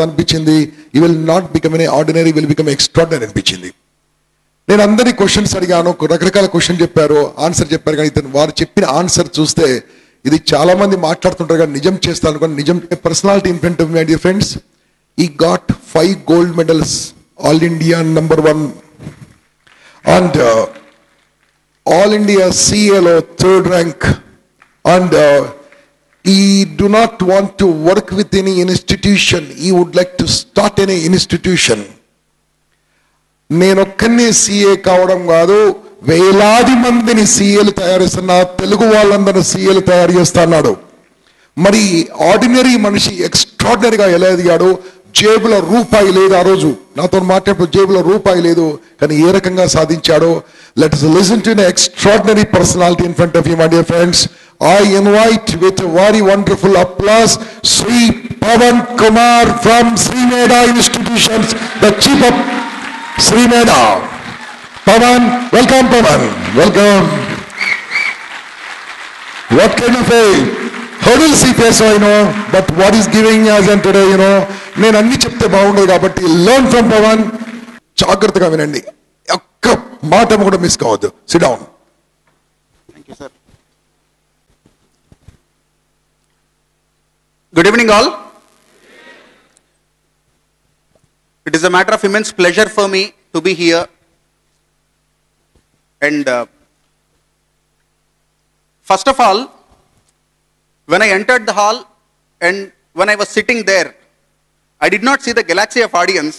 అనిపించింది, you will not become an ordinary, will become extraordinary అనిపించింది. నేను అందరినీ క్వశ్చన్స్ అడిగాను, రకరకాల క్వశ్చన్ చెప్పారు, ఆన్సర్ చెప్పారు. కానీ ఇతను వారు చెప్పిన ఆన్సర్ చూస్తే ఇది చాలా మంది మాట్లాడుతుంటారు కానీ నిజం చేస్తాను కానీ నిజం personality in front of my dear friends. He got 5 gold medals, all India number 1 and all India CAలో 3rd rank. And he do not want to work with any institution. He would like to start any institution. నేనొక్కనే CA కావడం కాదు, వేలాది మందిని CAలు తయారు చేస్తున్నా, తెలుగు వాళ్ళందరూ CAలు తయారు చేస్తున్నాడు. మరి ఆర్డినరీ మనిషి ఎక్స్ట్రాడినరీగా ఎలా ఎదిగాడు? జేబులో రూపాయి లేదు. ఆ రోజు నాతో మాట్లాడేప్పుడు జేబులో రూపాయి లేదు, కానీ ఏ రకంగా సాధించాడో. Let us listen to an extraordinary personality in front of you, my dear friends. I invite with a very wonderful applause Sri Pavan Kumar from Sri Meda Institutions, the chief of Sri Meda. Pavan, welcome Pavan, welcome. What kind of a hurdles he faced, I know, but what is giving us and today, you know, నేను అన్ని చెప్తే బాగుండదు కాబట్టి learn from Pavan. జాగ్రత్తగా వినండి, ఒక్క మాట కూడా మిస్ కావద్దు. Sit down. Thank you, sir. Good evening all. It is a matter of immense pleasure for me to be here. And first of all, when I entered the hall and when I was sitting there, I did not see the galaxy of audience.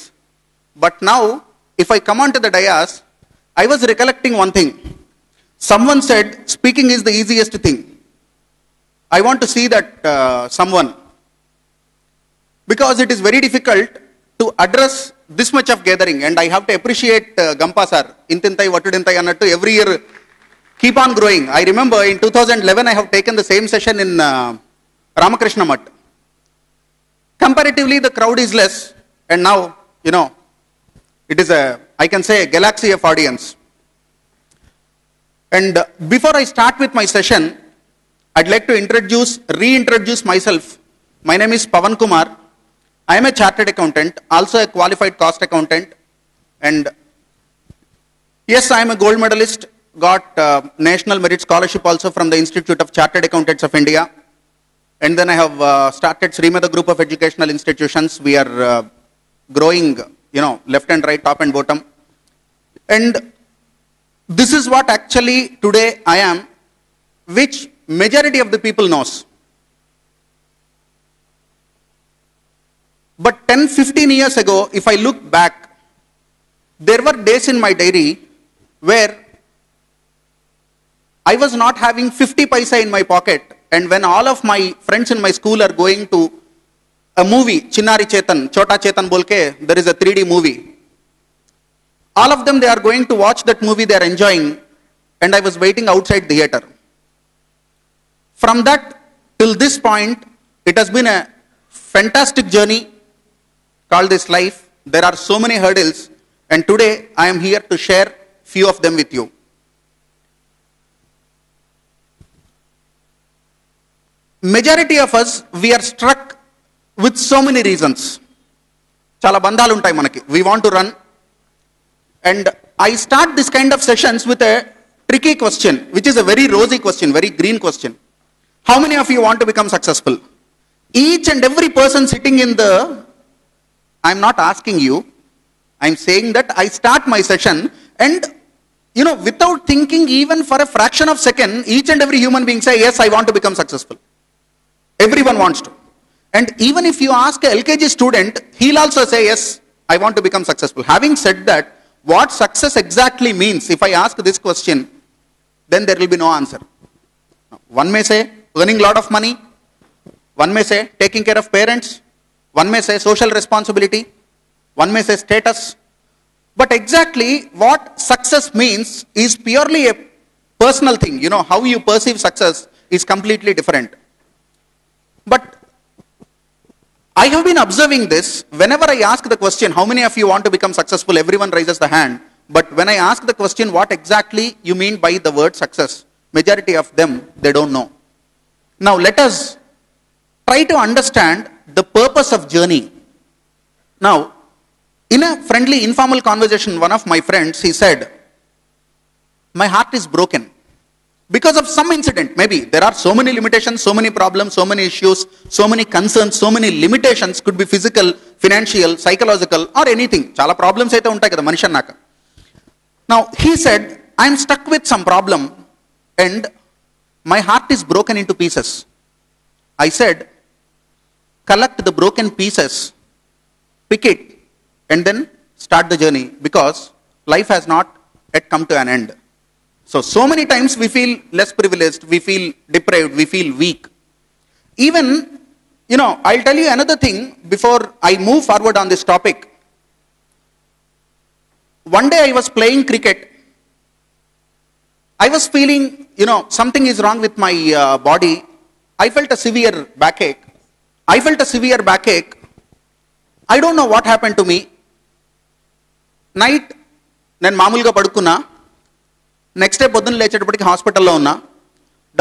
But now, if I come onto the dais, I was recollecting one thing. Someone said, speaking is the easiest thing. I want to see that someone. Because it is very difficult to address this much of gathering. And I have to appreciate Gampa sir. Intintai, Vatudintai annattu every year keep on growing. I remember in 2011 I have taken the same session in Ramakrishna Math. Comparatively the crowd is less. And now, you know, it is I can say, a galaxy of audience. And before I start with my session, I'd like to reintroduce myself. My name is Pavan Kumar. I am a chartered accountant, also a qualified cost accountant. And yes, I am a gold medalist, got National Merit Scholarship also from the Institute of Chartered Accountants of India. And then I have started Sri Meda Group of Educational Institutions. We are growing, you know, left and right, top and bottom. And this is what actually today I am, which majority of the people knows. But 10-15 years ago, if I look back, there were days in my diary where I was not having 50 paisa in my pocket. And when all of my friends in my school are going to a movie, Chinnari Chetan, Chota Chetan Bolke, there is a 3D movie. All of them, they are going to watch that movie, they are enjoying. And I was waiting outside the theater. From that till this point, it has been a fantastic journey called this life. There are so many hurdles. And today, I am here to share few of them with you. Majority of us, we are struck with so many reasons. Chala bandhalu untai manaki. We want to run. And I start this kind of sessions with a tricky question, which is a very rosy question, very green question. How many of you want to become successful? Each and every person sitting in the, I'm not asking you, I'm saying that I start my session and, you know, without thinking even for a fraction of a second, each and every human being say, yes, I want to become successful. Everyone wants to. And even if you ask a LKG student, he'll also say, yes, I want to become successful. Having said that, what success exactly means, if I ask this question, then there will be no answer. One may say, earning a lot of money. One may say, taking care of parents. One may say, social responsibility. One may say, status. But exactly what success means is purely a personal thing. You know, how you perceive success is completely different. But I have been observing this. Whenever I ask the question, how many of you want to become successful, everyone raises the hand. But when I ask the question, what exactly you mean by the word success, majority of them, they don't know. Now let us try to understand the purpose of journey. Now, in a friendly, informal conversation, one of my friends, he said, my heart is broken because of some incident. Maybe there are so many limitations, so many problems, so many issues, so many concerns, so many limitations, could be physical, financial, psychological, or anything. Chala problems aithe untayi kada manishi annaka. Now, he said, I am stuck with some problem and my heart is broken into pieces. I said, collect the broken pieces, pick it, and then start the journey, because life has not yet come to an end. So many times we feel less privileged, we feel deprived, we feel weak. Even, I'll tell you another thing before I move forward on this topic. One day I was playing cricket. I was feeling, something is wrong with my body. I felt a severe backache. I don't know what happened to me. Night, నేను మామూలుగా పడుకున్నా. Next day పొద్దున్న లేచేటప్పటికి హాస్పిటల్లో ఉన్నా.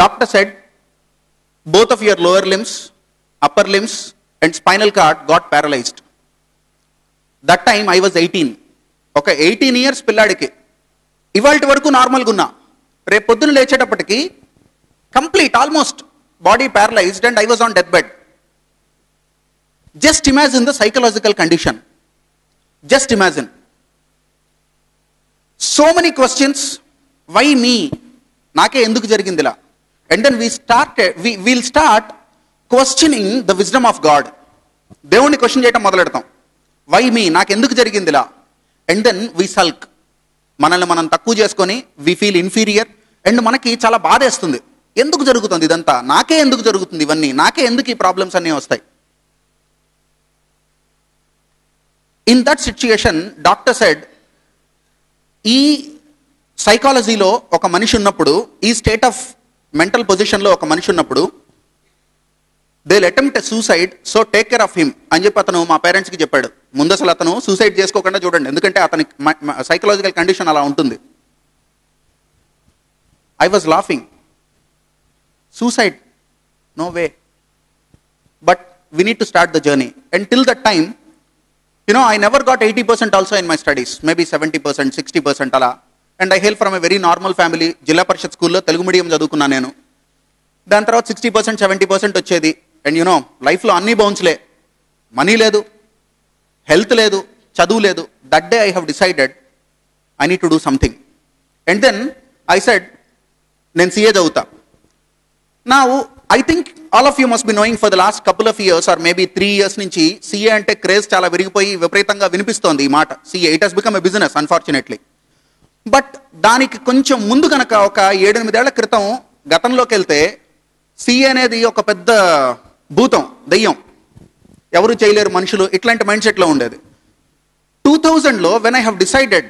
Doctor said, both of your lower limbs, upper limbs and spinal cord got paralysed. That time I was 18. ఒక 18 years పిల్లాడికి ఇవాళ వరకు నార్మల్గా ఉన్నా. రేపు పొద్దున్న లేచేటప్పటికి complete almost body paralysed and I was on death bed. Just imagine the psychological condition. Just imagine. So many questions, why me? నాకే ఎందుకు జరిగింది ఇలా? And then we'll start questioning the wisdom of God. దేవుణ్ణి question చేయడం మొదలెడతాం. Why me? నాకు ఎందుకు జరిగింది ఇలా? And then we sulk. మనల్ని మనం తక్కువ చేసుకొని we feel inferior and మనకి చాలా బాధేస్తుంది. ఎందుకు జరుగుతుంది ఇదంతా? నాకే ఎందుకు జరుగుతుంది ఇవన్నీ? నాకే ఎందుకు ఈ ప్రాబ్లమ్స్ అన్నీ వస్తాయి? In that situation, doctor said, ఈ సైకాలజీలో ఒక మనిషి ఉన్నప్పుడు, ఈ స్టేట్ ఆఫ్ మెంటల్ పొజిషన్లో ఒక మనిషి ఉన్నప్పుడు, they will attempt a suicide, so take care of him అని చెప్పి అతను మా పేరెంట్స్కి చెప్పాడు. ముందు అసలు అతను సూసైడ్ చేసుకోకుండా చూడండి, ఎందుకంటే అతని సైకలాజికల్ కండిషన్ అలా ఉంటుంది. I was laughing. Suicide? No way. But we need to start the journey. And till that time, I never got 80% also in my studies, maybe 70%, 60% అలా. And I hail from a very normal family. Zilla Parishad స్కూల్లో Telugu medium చదువుకున్నా నేను. దాని తర్వాత 60%, 70% వచ్చేది. And లైఫ్లో అన్నీ Bhonsle. Money లేదు, హెల్త్ లేదు, చదువు లేదు. That day I have decided I need to do something. And then I said, నేను సిఏ చదువుతా. నా I think all of you must be knowing for the last couple of years or maybe 3 years నుంచి CA అంటే craze చాలా విరిగిపోయి విపరీతంగా వినిపిస్తోంది ఈ మాట. CA, it has become a business unfortunately. But దానికి కొంచెం ముందు కనుక ఒక 7-8 ఏళ్ల క్రితం గతంలోకి వెళ్తే CA అనేది ఒక పెద్ద భూతం, దెయ్యం, ఎవరు చేయలేరు మనుషులు, ఇట్లాంటి మైండ్ సెట్లో ఉండేది. 2000లో when I have decided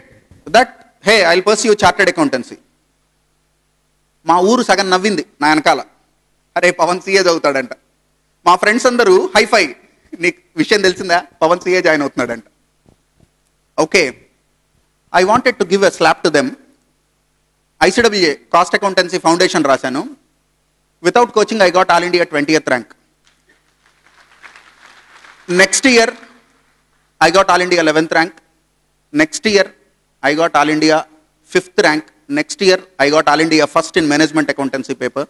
that hey, I'll pursue chartered accountancy, మా ఊరు సగం నవ్వింది నా వెనకాల. అరే పవన్ CA చదువుతాడంట. మా ఫ్రెండ్స్ అందరూ హైఫై, నీకు విషయం తెలిసిందా, పవన్ CA జాయిన్ అవుతున్నాడంట. Okay, I wanted to give a slap to them. ICWA cost accountancy foundation రాశాను. Without coaching I got all India 20th rank. Next year I got all India 11th rank. Next year I got all India 5th rank. Next year I got all India first in management accountancy paper.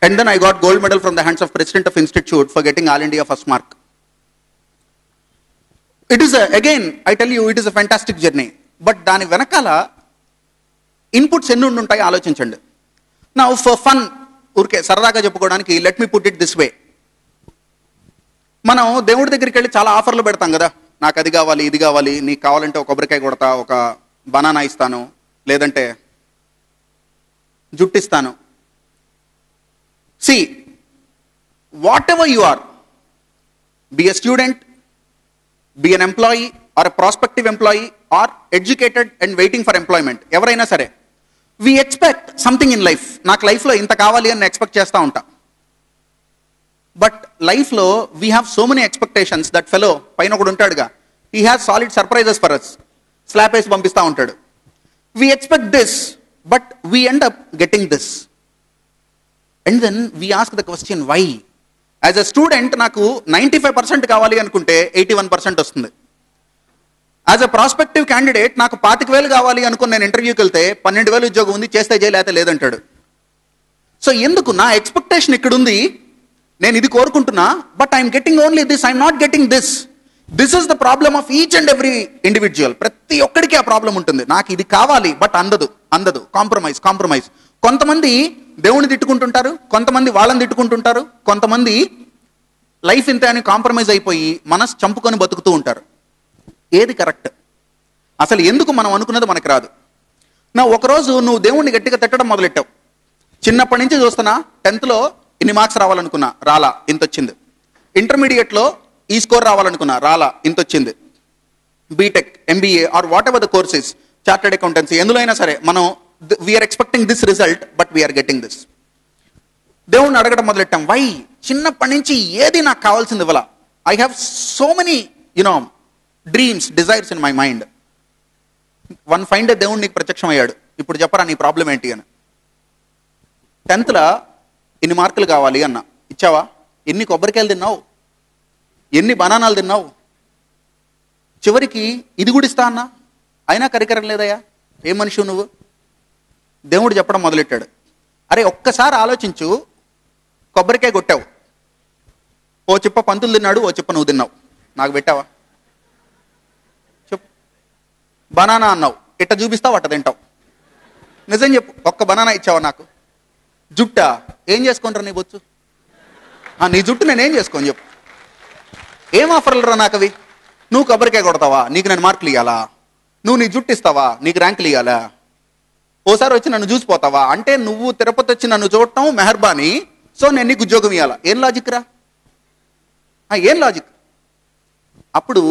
And then I got gold medal from the hands of President of Institute for getting All India first mark. It is again, I tell you, it is a fantastic journey. But దాని వెనకాల inputs ఎన్ని ఉంటాయి ఆలోచించండి. Now for fun, ఊరికే సరదాగా చెప్పుకోవడానికి, let me put it this way. మనం దేవుడి దగ్గరికి వెళ్ళి చాలా ఆఫర్లు పెడతాం కదా, నాకు అది కావాలి, ఇది కావాలి, నీకు కావాలంటే ఒక కొబ్బరికాయ కొడతా, ఒక బనానా ఇస్తాను, లేదంటే జుట్టు ఇస్తాను. See, whatever you are, be a student, be an employee or a prospective employee or educated and waiting for employment, ఎవరైనా సరే, we expect something in life. నాకు లైఫ్లో ఇంత కావాలి అని ఎక్స్పెక్ట్ చేస్తూ ఉంటా. బట్ లైఫ్లో we have so many expectations. That fellow పైన ఒకడు ఉంటాడుగా, he has solid surprises for us. Slap వేసి పంపిస్తూ ఉంటాడు. We expect this, but we end up getting this. And then we ask the question, why? As a student నాకు 95% కావాలి అనుకుంటే 81% వస్తుంది. యాజ్ ఎ ప్రాస్పెక్టివ్ క్యాండిడేట్ నాకు 25,000 కావాలి అనుకుని నేను ఇంటర్వ్యూకి వెళ్తే 12,000 ఉద్యోగం ఉంది, చేస్తే చేయలేతే లేదంటాడు. సో ఎందుకు నా ఎక్స్పెక్టేషన్ ఇక్కడ ఉంది, నేను ఇది కోరుకుంటున్నా, but I'm getting only this, I'm not getting this. This is the problem of each and every individual. ప్రతి ఒక్కడికి ఆ ప్రాబ్లం ఉంటుంది. నాకు ఇది కావాలి బట్ అందదు. కాంప్రమైజ్. కొంతమంది దేవుని తిట్టుకుంటుంటారు, కొంతమంది వాళ్ళని తిట్టుకుంటుంటారు, కొంతమంది లైఫ్ ఇంతే అని కాంప్రమైజ్ అయిపోయి మనసు చంపుకొని బతుకుతూ ఉంటారు. ఏది కరెక్ట్? అసలు ఎందుకు మనం అనుకున్నది మనకు రాదు. నా ఒకరోజు నువ్వు దేవుణ్ణి గట్టిగా తిట్టడం మొదలెట్టావు. చిన్నప్పటి నుంచి చూస్తున్నా, 10th లో ఇన్ని మార్క్స్ రావాలనుకున్నా, రాలా, ఇంత వచ్చింది. ఇంటర్మీడియట్లో ఈ స్కోర్ రావాలనుకున్నా, రాలా, ఇంత వచ్చింది. B Tech, MBA or whatever the courses, chartered accountancy, ఎందులో అయినా సరే మనం we are expecting this result but we are getting this. దేవుణ్ణి అడగడం మొదలెట్టాం, వై? చిన్నప్పటి నుంచి ఏది నాకు కావాల్సింది ఇవ్వాల. I have so many dreams, desires in my mind. One fine day దేవుడు నీకు ప్రత్యక్షం అయ్యాడు, ఇప్పుడు చెప్పరా నీ ప్రాబ్లం ఏంటి అని. 10th లో ఇన్ని మార్కులు కావాలి అన్న, ఇచ్చావా? ఎన్ని కొబ్బరికాయలు తిన్నావు, ఎన్ని బనానాలు తిన్నావు, చివరికి ఇది కూడా ఇస్తా అన్నా, అయినా కరికరం లేదయ్యా, ఏ మనిషి నువ్వు? దేవుడు చెప్పడం మొదలెట్టాడు, అరే ఒక్కసారి ఆలోచించు, కొబ్బరికాయ కొట్టావు, ఓ చిప్ప పంతులు తిన్నాడు, ఓ చిప్ప నువ్వు తిన్నావు, నాకు పెట్టావా? చెప్పు. బనానా అన్నావు, ఇట్ట చూపిస్తావు, అట్ట తింటావు. నిజం చెప్పు, ఒక్క బనానా ఇచ్చావా నాకు? జుట్టా? ఏం చేసుకుంటారు నీ బొచ్చు? నీ జుట్టు నేనేం చేసుకోని చెప్పు. ఏం ఆఫర్లు రా నాకు అవి? నువ్వు కొబ్బరికాయ కొడతావా, నీకు నేను మార్కులు ఇవ్వాలా? నువ్వు నీ జుట్టు ఇస్తావా, నీకు ర్యాంకులు ఇవ్వాలా? ఓసారి వచ్చి నన్ను చూసిపోతావా అంటే నువ్వు తిరుపతి వచ్చి నన్ను చూడటం మెహర్బానీ, సో నేను నీకు ఉద్యోగం ఇవ్వాలా? ఏం లాజిక్ రా? ఏం లాజిక్? అప్పుడు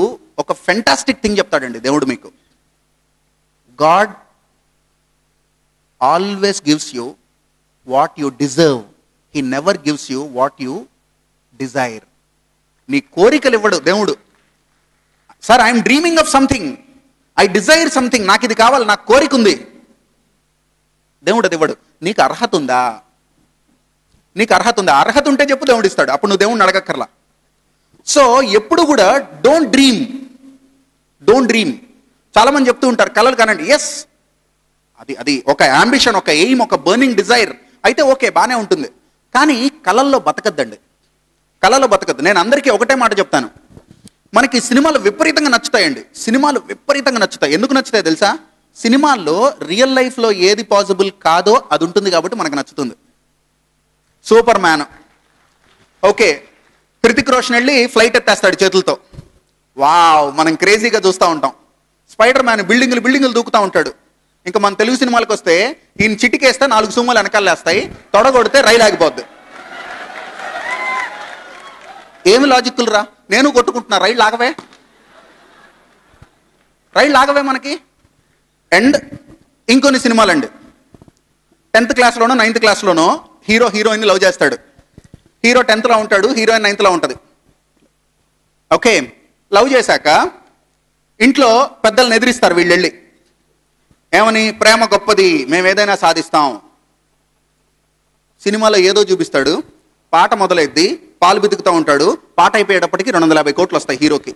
ఒక ఫెంటాస్టిక్ థింగ్ చెప్తాడండి దేవుడు మీకు. God always gives you what you deserve, he never gives you what you Dzire. నీ కోరికలు ఇవ్వడు దేవుడు. Sir I'm dreaming of something, I desire something, నాకు ఇది కావాలి, నాకు కోరిక ఉంది. దేవుడు అది ఇవ్వడు. నీకు అర్హత ఉందా? నీకు అర్హత ఉందా? అర్హత ఉంటే చెప్పు, దేవుడు ఇస్తాడు. అప్పుడు నువ్వు దేవుడిని అడగక్కర్లా. సో ఎప్పుడు కూడా డోంట్ డ్రీమ్. చాలా మంది చెప్తూ ఉంటారు కలలు కానండి. ఎస్, అది ఒక అంబిషన్, ఒక ఎయిమ్, ఒక బర్నింగ్ డిజైర్ అయితే ఓకే, బాగానే ఉంటుంది. కానీ కలల్లో బతకద్దండి, కళలో బతకద్దు. నేను అందరికీ ఒకటే మాట చెప్తాను, మనకి సినిమాలు విపరీతంగా నచ్చుతాయండి. సినిమాలు విపరీతంగా నచ్చుతాయి. ఎందుకు నచ్చుతాయి తెలుసా? సినిమాల్లో రియల్ లైఫ్లో ఏది పాసిబుల్ కాదో అది ఉంటుంది కాబట్టి మనకు నచ్చుతుంది. Super man, okay, Hrithik Roshan వెళ్ళి ఫ్లైట్ ఎత్తేస్తాడు చేతులతో, వావ్, మనం క్రేజీగా చూస్తూ ఉంటాం. స్పైడర్ మ్యాన్ బిల్డింగులు దూకుతూ ఉంటాడు. ఇంకా మన తెలుగు సినిమాలకు వస్తే ఈయన చిటికేస్తే 4 సుమ్ములు వెనకాల వేస్తాయి, తొడగొడితే రైలు ఆగిపోద్ది. ఏమి లాజిక్లు రా? నేను కొట్టుకుంటున్నా, రైళ్ళు ఆగవే మనకి. అండ్ ఇంకొన్ని సినిమాలండి, 10th క్లాస్లోనో 9th క్లాస్లోనో హీరోయిన్ లవ్ చేస్తాడు. హీరో 10th లో ఉంటాడు, హీరోయిన్ 9th లో ఉంటుంది. ఓకే, లవ్ చేశాక ఇంట్లో పెద్దలను ఎదిరిస్తారు వీళ్ళు వెళ్ళి, ఏమని? ప్రేమ గొప్పది, మేము ఏదైనా సాధిస్తాం. సినిమాలో ఏదో చూపిస్తాడు, పాట మొదలైద్ది, పాలు బితుకుతూ ఉంటాడు, పాట అయిపోయేటప్పటికి 250 కోట్లు వస్తాయి హీరోకి.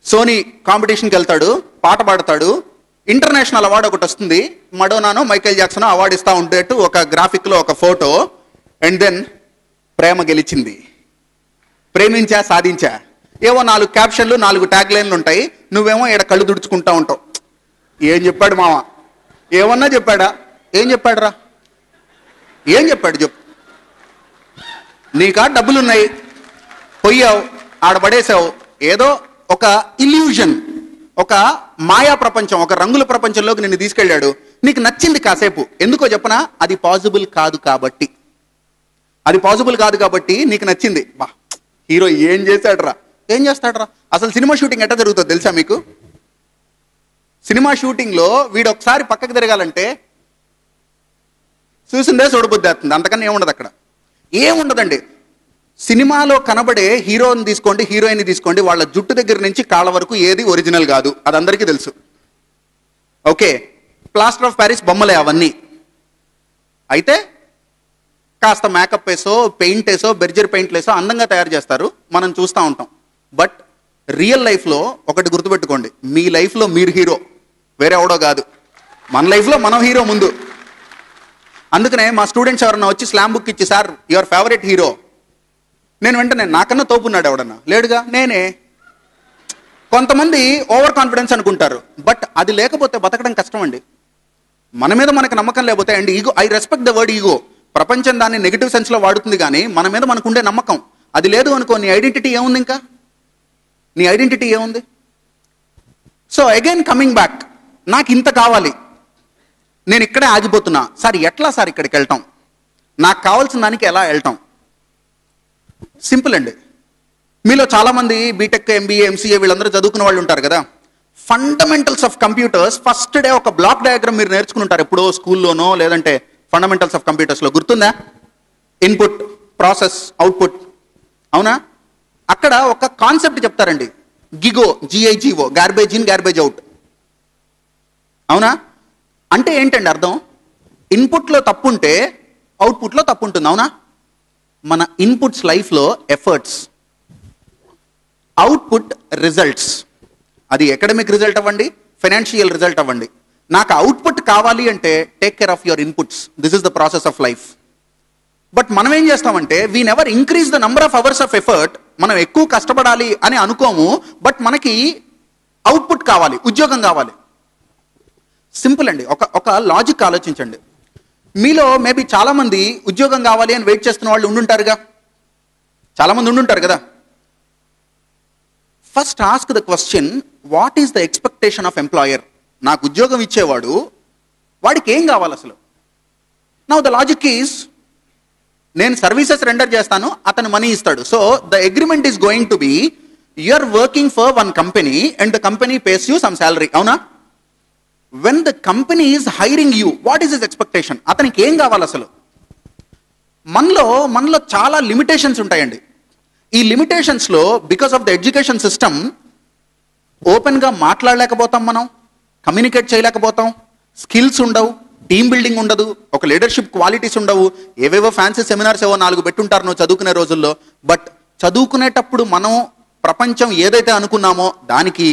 సోనీ కాంపిటీషన్కి వెళ్తాడు, పాట పాడతాడు, ఇంటర్నేషనల్ అవార్డు ఒకటి వస్తుంది, మడోనానో మైకేల్ జాక్సనో అవార్డు ఇస్తా ఉండేట్టు ఒక గ్రాఫిక్లో ఒక ఫోటో. అండ్ దెన్ ప్రేమ గెలిచింది, ప్రేమించా, సాధించా, ఏవో 4 క్యాప్షన్లు, 4 ట్యాగ్ లైన్లు ఉంటాయి. నువ్వేమో ఇక్కడ కళ్ళు దుడుచుకుంటా ఉంటావు. ఏం చెప్పాడు మామ? ఏమన్నా చెప్పాడా? ఏం చెప్పాడు రా? ఏం చెప్పాడు చెప్పు? నీకా డబ్బులున్నాయి, పోయావు, ఆడబడేసావు, ఏదో ఒక ఇల్యూజన్, ఒక మాయా ప్రపంచం, ఒక రంగుల ప్రపంచంలోకి నిన్ను తీసుకెళ్ళాడు. నీకు నచ్చింది కాసేపు, ఎందుకో చెప్పనా? అది పాసిబుల్ కాదు కాబట్టి. నీకు నచ్చింది. బా, హీరో ఏం చేశాడురా? ఏం చేస్తాడురా? అసలు సినిమా షూటింగ్ ఎట్లా జరుగుతుంది తెలుసా మీకు? సినిమా షూటింగ్లో వీడు ఒకసారి పక్కకు తిరగాలంటే చూసిందే చూడబుద్ధి అవుతుంది, అంతకన్నా ఏముండదు అక్కడ. ఏముండదండి. సినిమాలో కనబడే హీరోని తీసుకోండి, హీరోయిన్ తీసుకోండి, వాళ్ళ జుట్టు దగ్గర నుంచి కాళ్ళ వరకు ఏది ఒరిజినల్ కాదు, అది అందరికీ తెలుసు. ఓకే, ప్లాస్టర్ ఆఫ్ ప్యారిస్ బొమ్మలే అవన్నీ. అయితే కాస్త మేకప్ వేసో పెయింట్ వేసో బెర్జర్ పెయింట్లు వేసో అందంగా తయారు చేస్తారు, మనం చూస్తూ ఉంటాం. బట్ రియల్ లైఫ్లో ఒకటి గుర్తుపెట్టుకోండి, మీ లైఫ్లో మీరు హీరో, వేరే ఎవడో కాదు. మన లైఫ్లో మనం హీరో ముందు. అందుకనే మా స్టూడెంట్స్ ఎవరన్నా వచ్చి స్లామ్ బుక్ ఇచ్చి, సార్ యువర్ ఫేవరెట్ హీరో, నేను వెంటనే నాకన్నా తోపున్నాడు ఎవడన్నా లేడుగా, నేనే. కొంతమంది ఓవర్ కాన్ఫిడెన్స్ అనుకుంటారు, బట్ అది లేకపోతే బతకడం కష్టం అండి. మన మీద మనకు నమ్మకం లేకపోతే, and ego, I respect the word ego, ప్రపంచం దాన్ని నెగిటివ్ సెన్స్లో వాడుతుంది, కానీ మన మీద మనకు ఉండే నమ్మకం అది లేదు అనుకో, నీ ఐడెంటిటీ ఏముంది? ఇంకా నీ ఐడెంటిటీ ఏముంది? సో అగైన్ కమింగ్ బ్యాక్, నాకు ఇంత కావాలి, నేను ఇక్కడే ఆగిపోతున్నా సార్, ఎట్లా సార్ ఇక్కడికి వెళ్తాం, నాకు కావాల్సిన దానికి ఎలా వెళ్తాం? సింపుల్ అండి. మీలో చాలామంది బీటెక్, ఎంబీఏ, ఎంసీఏ వీళ్ళందరూ చదువుకున్న వాళ్ళు ఉంటారు కదా. Fundamentals of computers first day ఒక బ్లాక్ డయాగ్రామ్ మీరు నేర్చుకుని ఉంటారు ఎప్పుడో స్కూల్లోనో, లేదంటే ఫండమెంటల్స్ ఆఫ్ కంప్యూటర్స్లో. గుర్తుందా? Input, process, output. అవునా? అక్కడ ఒక కాన్సెప్ట్ చెప్తారండి, GIGO, G I G O, garbage in garbage out. అవునా? అంటే ఏంటండి అర్థం? ఇన్పుట్లో తప్పు ఉంటే అవుట్పుట్లో తప్పు ఉంటుంది. అవునా? మన ఇన్పుట్స్ లైఫ్లో ఎఫర్ట్స్, అవుట్పుట్ రిజల్ట్స్. అది అకాడమిక్ రిజల్ట్ అవ్వండి, ఫైనాన్షియల్ రిజల్ట్ అవ్వండి. నాకు అవుట్పుట్ కావాలి అంటే take care of your inputs. This is the process of life. But మనం ఏం చేస్తామంటే, we never increase the number of hours of effort. మనం ఎక్కువ కష్టపడాలి అని అనుకోము, బట్ మనకి అవుట్పుట్ కావాలి, ఉద్యోగం కావాలి. సింపుల్ అండి. ఒక లాజిక్ ఆలోచించండి. మీలో మేబీ చాలామంది ఉద్యోగం కావాలి అని వెయిట్ చేస్తున్న వాళ్ళు ఉండుంటారుగా, చాలామంది ఉండుంటారు కదా. First ask the question, what is the expectation of employer? నాకు ఉద్యోగం ఇచ్చేవాడు, వాడికి ఏం కావాలి అసలు? నౌ ద లాజిక్ ఈజ్, నేను సర్వీసెస్ రెండర్ చేస్తాను, అతను మనీ ఇస్తాడు. So the agreement is going to be, you are working for one company and the company pays you some salary. అవునా? When the company is hiring you, what is his expectation? అతనికి ఏం కావాలి అసలు? మనలో చాలా limitations ఉంటాయండి. ఈ లిమిటేషన్స్లో because of the education system ఓపెన్గా మాట్లాడలేకపోతాం, మనం కమ్యూనికేట్ చేయలేకపోతాం, స్కిల్స్ ఉండవు, టీమ్ బిల్డింగ్ ఉండదు, ఒక లీడర్షిప్ క్వాలిటీస్ ఉండవు. ఏవేవో ఫ్యాన్సీ సెమినార్స్ ఏవో 4 పెట్టుంటారు నువ్వు చదువుకునే రోజుల్లో. బట్ చదువుకునేటప్పుడు మనం ప్రపంచం ఏదైతే అనుకున్నామో దానికి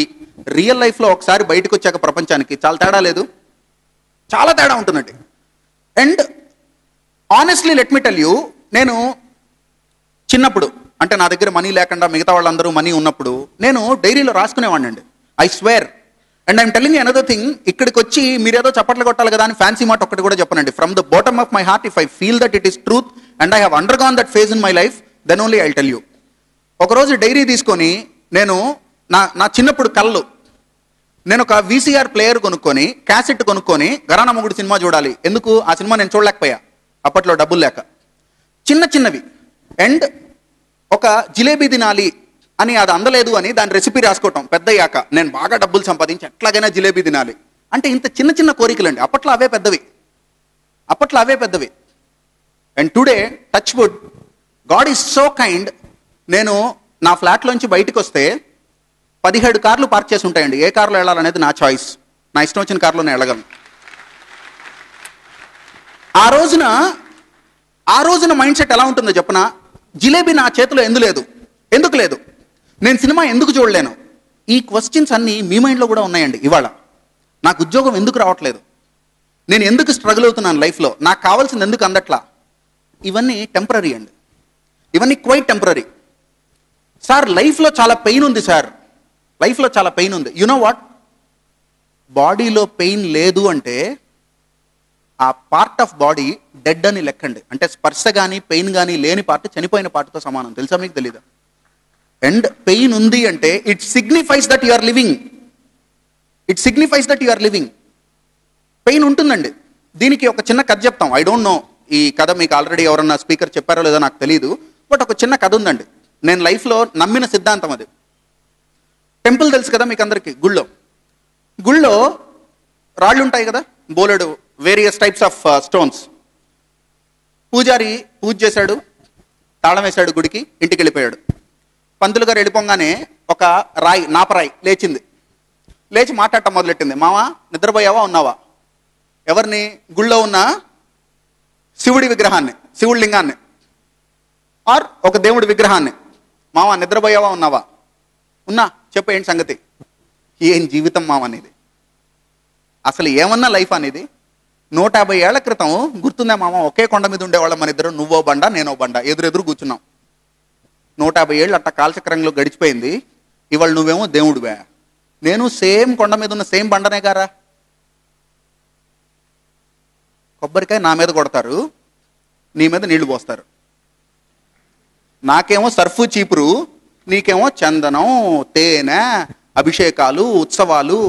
రియల్ లైఫ్లో ఒకసారి బయటకు వచ్చాక ప్రపంచానికి చాలా తేడా లేదు, చాలా తేడా ఉంటుందండి. And honestly let me tell you, నేను చిన్నప్పుడు, అంటే నా దగ్గర మనీ లేకుండా మిగతా వాళ్ళందరూ మనీ ఉన్నప్పుడు, నేను డైరీలో రాసుకునేవాడిని అండి. I swear. And I'm telling you another thing, ఇక్కడికి వచ్చి మీరేదో చప్పట్లు కొట్టాలి కదా అని ఫ్యాన్సీ మాట ఒక్కటి కూడా చెప్పనండి. From the bottom of my heart, if I feel that it is truth and I have undergone that phase in my life, then only I tell you. ఒకరోజు డైరీ తీసుకొని నేను నా చిన్నప్పుడు కళ్ళు, నేను ఒక వీసీఆర్ ప్లేయర్ కొనుక్కొని, క్యాసెట్ కొనుక్కొని ఘరానా మొగుడు సినిమా చూడాలి. ఎందుకు? ఆ సినిమా నేను చూడలేకపోయా అప్పట్లో, డబ్బులు లేక. చిన్నవి. అండ్ ఒక జిలేబీ తినాలి అని, అది అందలేదు అని దాని రెసిపీ రాసుకోవటం. పెద్దయ్యాక నేను బాగా డబ్బులు సంపాదించి ఎట్లాగైనా జిలేబీ తినాలి అంటే, ఇంత చిన్న కోరికలండి. అప్పట్లో అవే పెద్దవి. And today, touch wood, God is so kind, నేను నా ఫ్లాట్లోంచి బయటకు వస్తే 17 కార్లు పార్క్ చేసి ఉంటాయండి. ఏ కార్లో వెళ్ళాలనేది నా చాయిస్, నా ఇష్టం వచ్చిన కార్లోనే వెళ్ళగలను. ఆ రోజున మైండ్ సెట్ ఎలా ఉంటుందో చెప్పనా? జిలేబీ నా చేతిలో ఎందుకు లేదు, నేను సినిమా ఎందుకు చూడలేను? ఈ క్వశ్చన్స్ అన్నీ మీ మైండ్లో కూడా ఉన్నాయండి. ఇవాళ నాకు ఉద్యోగం ఎందుకు రావట్లేదు, నేను ఎందుకు స్ట్రగుల్ అవుతున్నాను లైఫ్లో, నాకు కావాల్సింది ఎందుకు అందట్లా? ఇవన్నీ టెంపరీ అండి, ఇవన్నీ క్వైట్ టెంపరీ. సార్ లైఫ్లో చాలా పెయిన్ ఉంది సార్, లైఫ్లో చాలా పెయిన్ ఉంది. You know what? బాడీలో పెయిన్ లేదు అంటే ఆ పార్ట్ ఆఫ్ బాడీ డెడ్ అని లెక్కండి. అంటే స్పర్శ కానీ పెయిన్ కానీ లేని పార్ట్ చనిపోయిన పార్ట్తో సమానం. తెలుసా మీకు? తెలీదా? అండ్ పెయిన్ ఉంది అంటే it signifies that you are living. Pain ఉంటుందండి. దీనికి ఒక చిన్న కథ చెప్తాం. ఐ డోంట్ నో ఈ కథ మీకు ఆల్రెడీ ఎవరన్నా స్పీకర్ చెప్పారో లేదో నాకు తెలియదు, బట్ ఒక చిన్న కథ ఉందండి. నేను లైఫ్లో నమ్మిన సిద్ధాంతం అది. టెంపుల్ తెలుసు కదా మీకు అందరికీ, గుళ్ళో రాళ్ళు ఉంటాయి కదా, బోలెడు వేరియస్ టైప్స్ ఆఫ్ స్టోన్స్. పూజారి పూజ చేశాడు, తాళం వేశాడు గుడికి, ఇంటికి వెళ్ళిపోయాడు. పంతులు గారు వెళ్ళిపోగానే ఒక రాయి, నాపరాయి లేచి మాట్లాడటం మొదలెట్టింది. మావా, నిద్రపోయావా, ఉన్నావా? ఎవరిని? గుళ్ళో ఉన్న శివుడి విగ్రహాన్ని. శివుడి లింగాన్ని ఆర్ ఒక దేవుడి విగ్రహాన్ని. మామ నిద్రపోయావా ఉన్నావా? ఉన్నా, చెప్పు ఏంటి సంగతి? ఏం జీవితం మామ అనేది? అసలు ఏమన్నా లైఫ్ అనేది? 150 ఏళ్ల క్రితం గుర్తుందా మామ? ఒకే కొండ మీద ఉండేవాళ్ళం మన ఇద్దరు, నువ్వో బండ నేనో బండ, ఎదురెదురు కూర్చున్నాం. 150 ఏళ్ళు అట్ట కాలచక్రంలో గడిచిపోయింది. ఇవాళ నువ్వేమో దేవుడివే, నేను సేమ్ కొండ మీద ఉన్న సేమ్ బండనే గారా. కొబ్బరికాయ నా మీద కొడతారు, నీ మీద నీళ్లు పోస్తారు. నాకేమో సర్ఫు చీపురు, నీకేమో చందనం, తేనె, అభిషేకాలు, ఉత్సవాలు.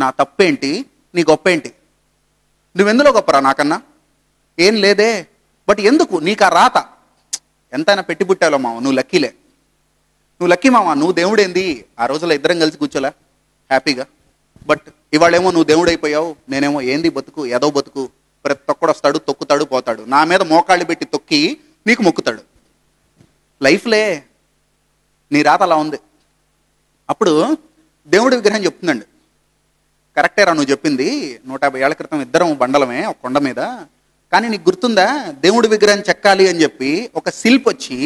నా తప్పేంటి, నీ గొప్పేంటి? నువ్వెందులో గొప్పరా నాకన్నా? ఏం లేదే. బట్ ఎందుకు నీకు ఆ రాత? ఎంతైనా పెట్టి పుట్టాలో మామ, నువ్వు లక్కీలే. నువ్వు లక్కీ మామ, నువ్వు దేవుడేంది? ఆ రోజుల్లో ఇద్దరం కలిసి కూర్చోలే హ్యాపీగా. బట్ ఇవాళేమో నువ్వు దేవుడైపోయావు, నేనేమో ఏంది బతుకు, ఏదో బతుకు. ప్రతి ఒక్కడు వస్తాడు, తొక్కుతాడు, పోతాడు. నా మీద మోకాళ్ళు పెట్టి తొక్కి నీకు మొక్కుతాడు. లైఫ్లే, నీ రాత అలా ఉంది. అప్పుడు దేవుడి విగ్రహం చెప్తుందండి, కరెక్టేరా నువ్వు చెప్పింది, 150 ఏళ్ల క్రితం ఇద్దరం బండలమే ఒక కొండ మీద. కానీ నీకు గుర్తుందా, దేవుడి విగ్రహం చెక్కాలి అని చెప్పి ఒక శిల్పి వచ్చి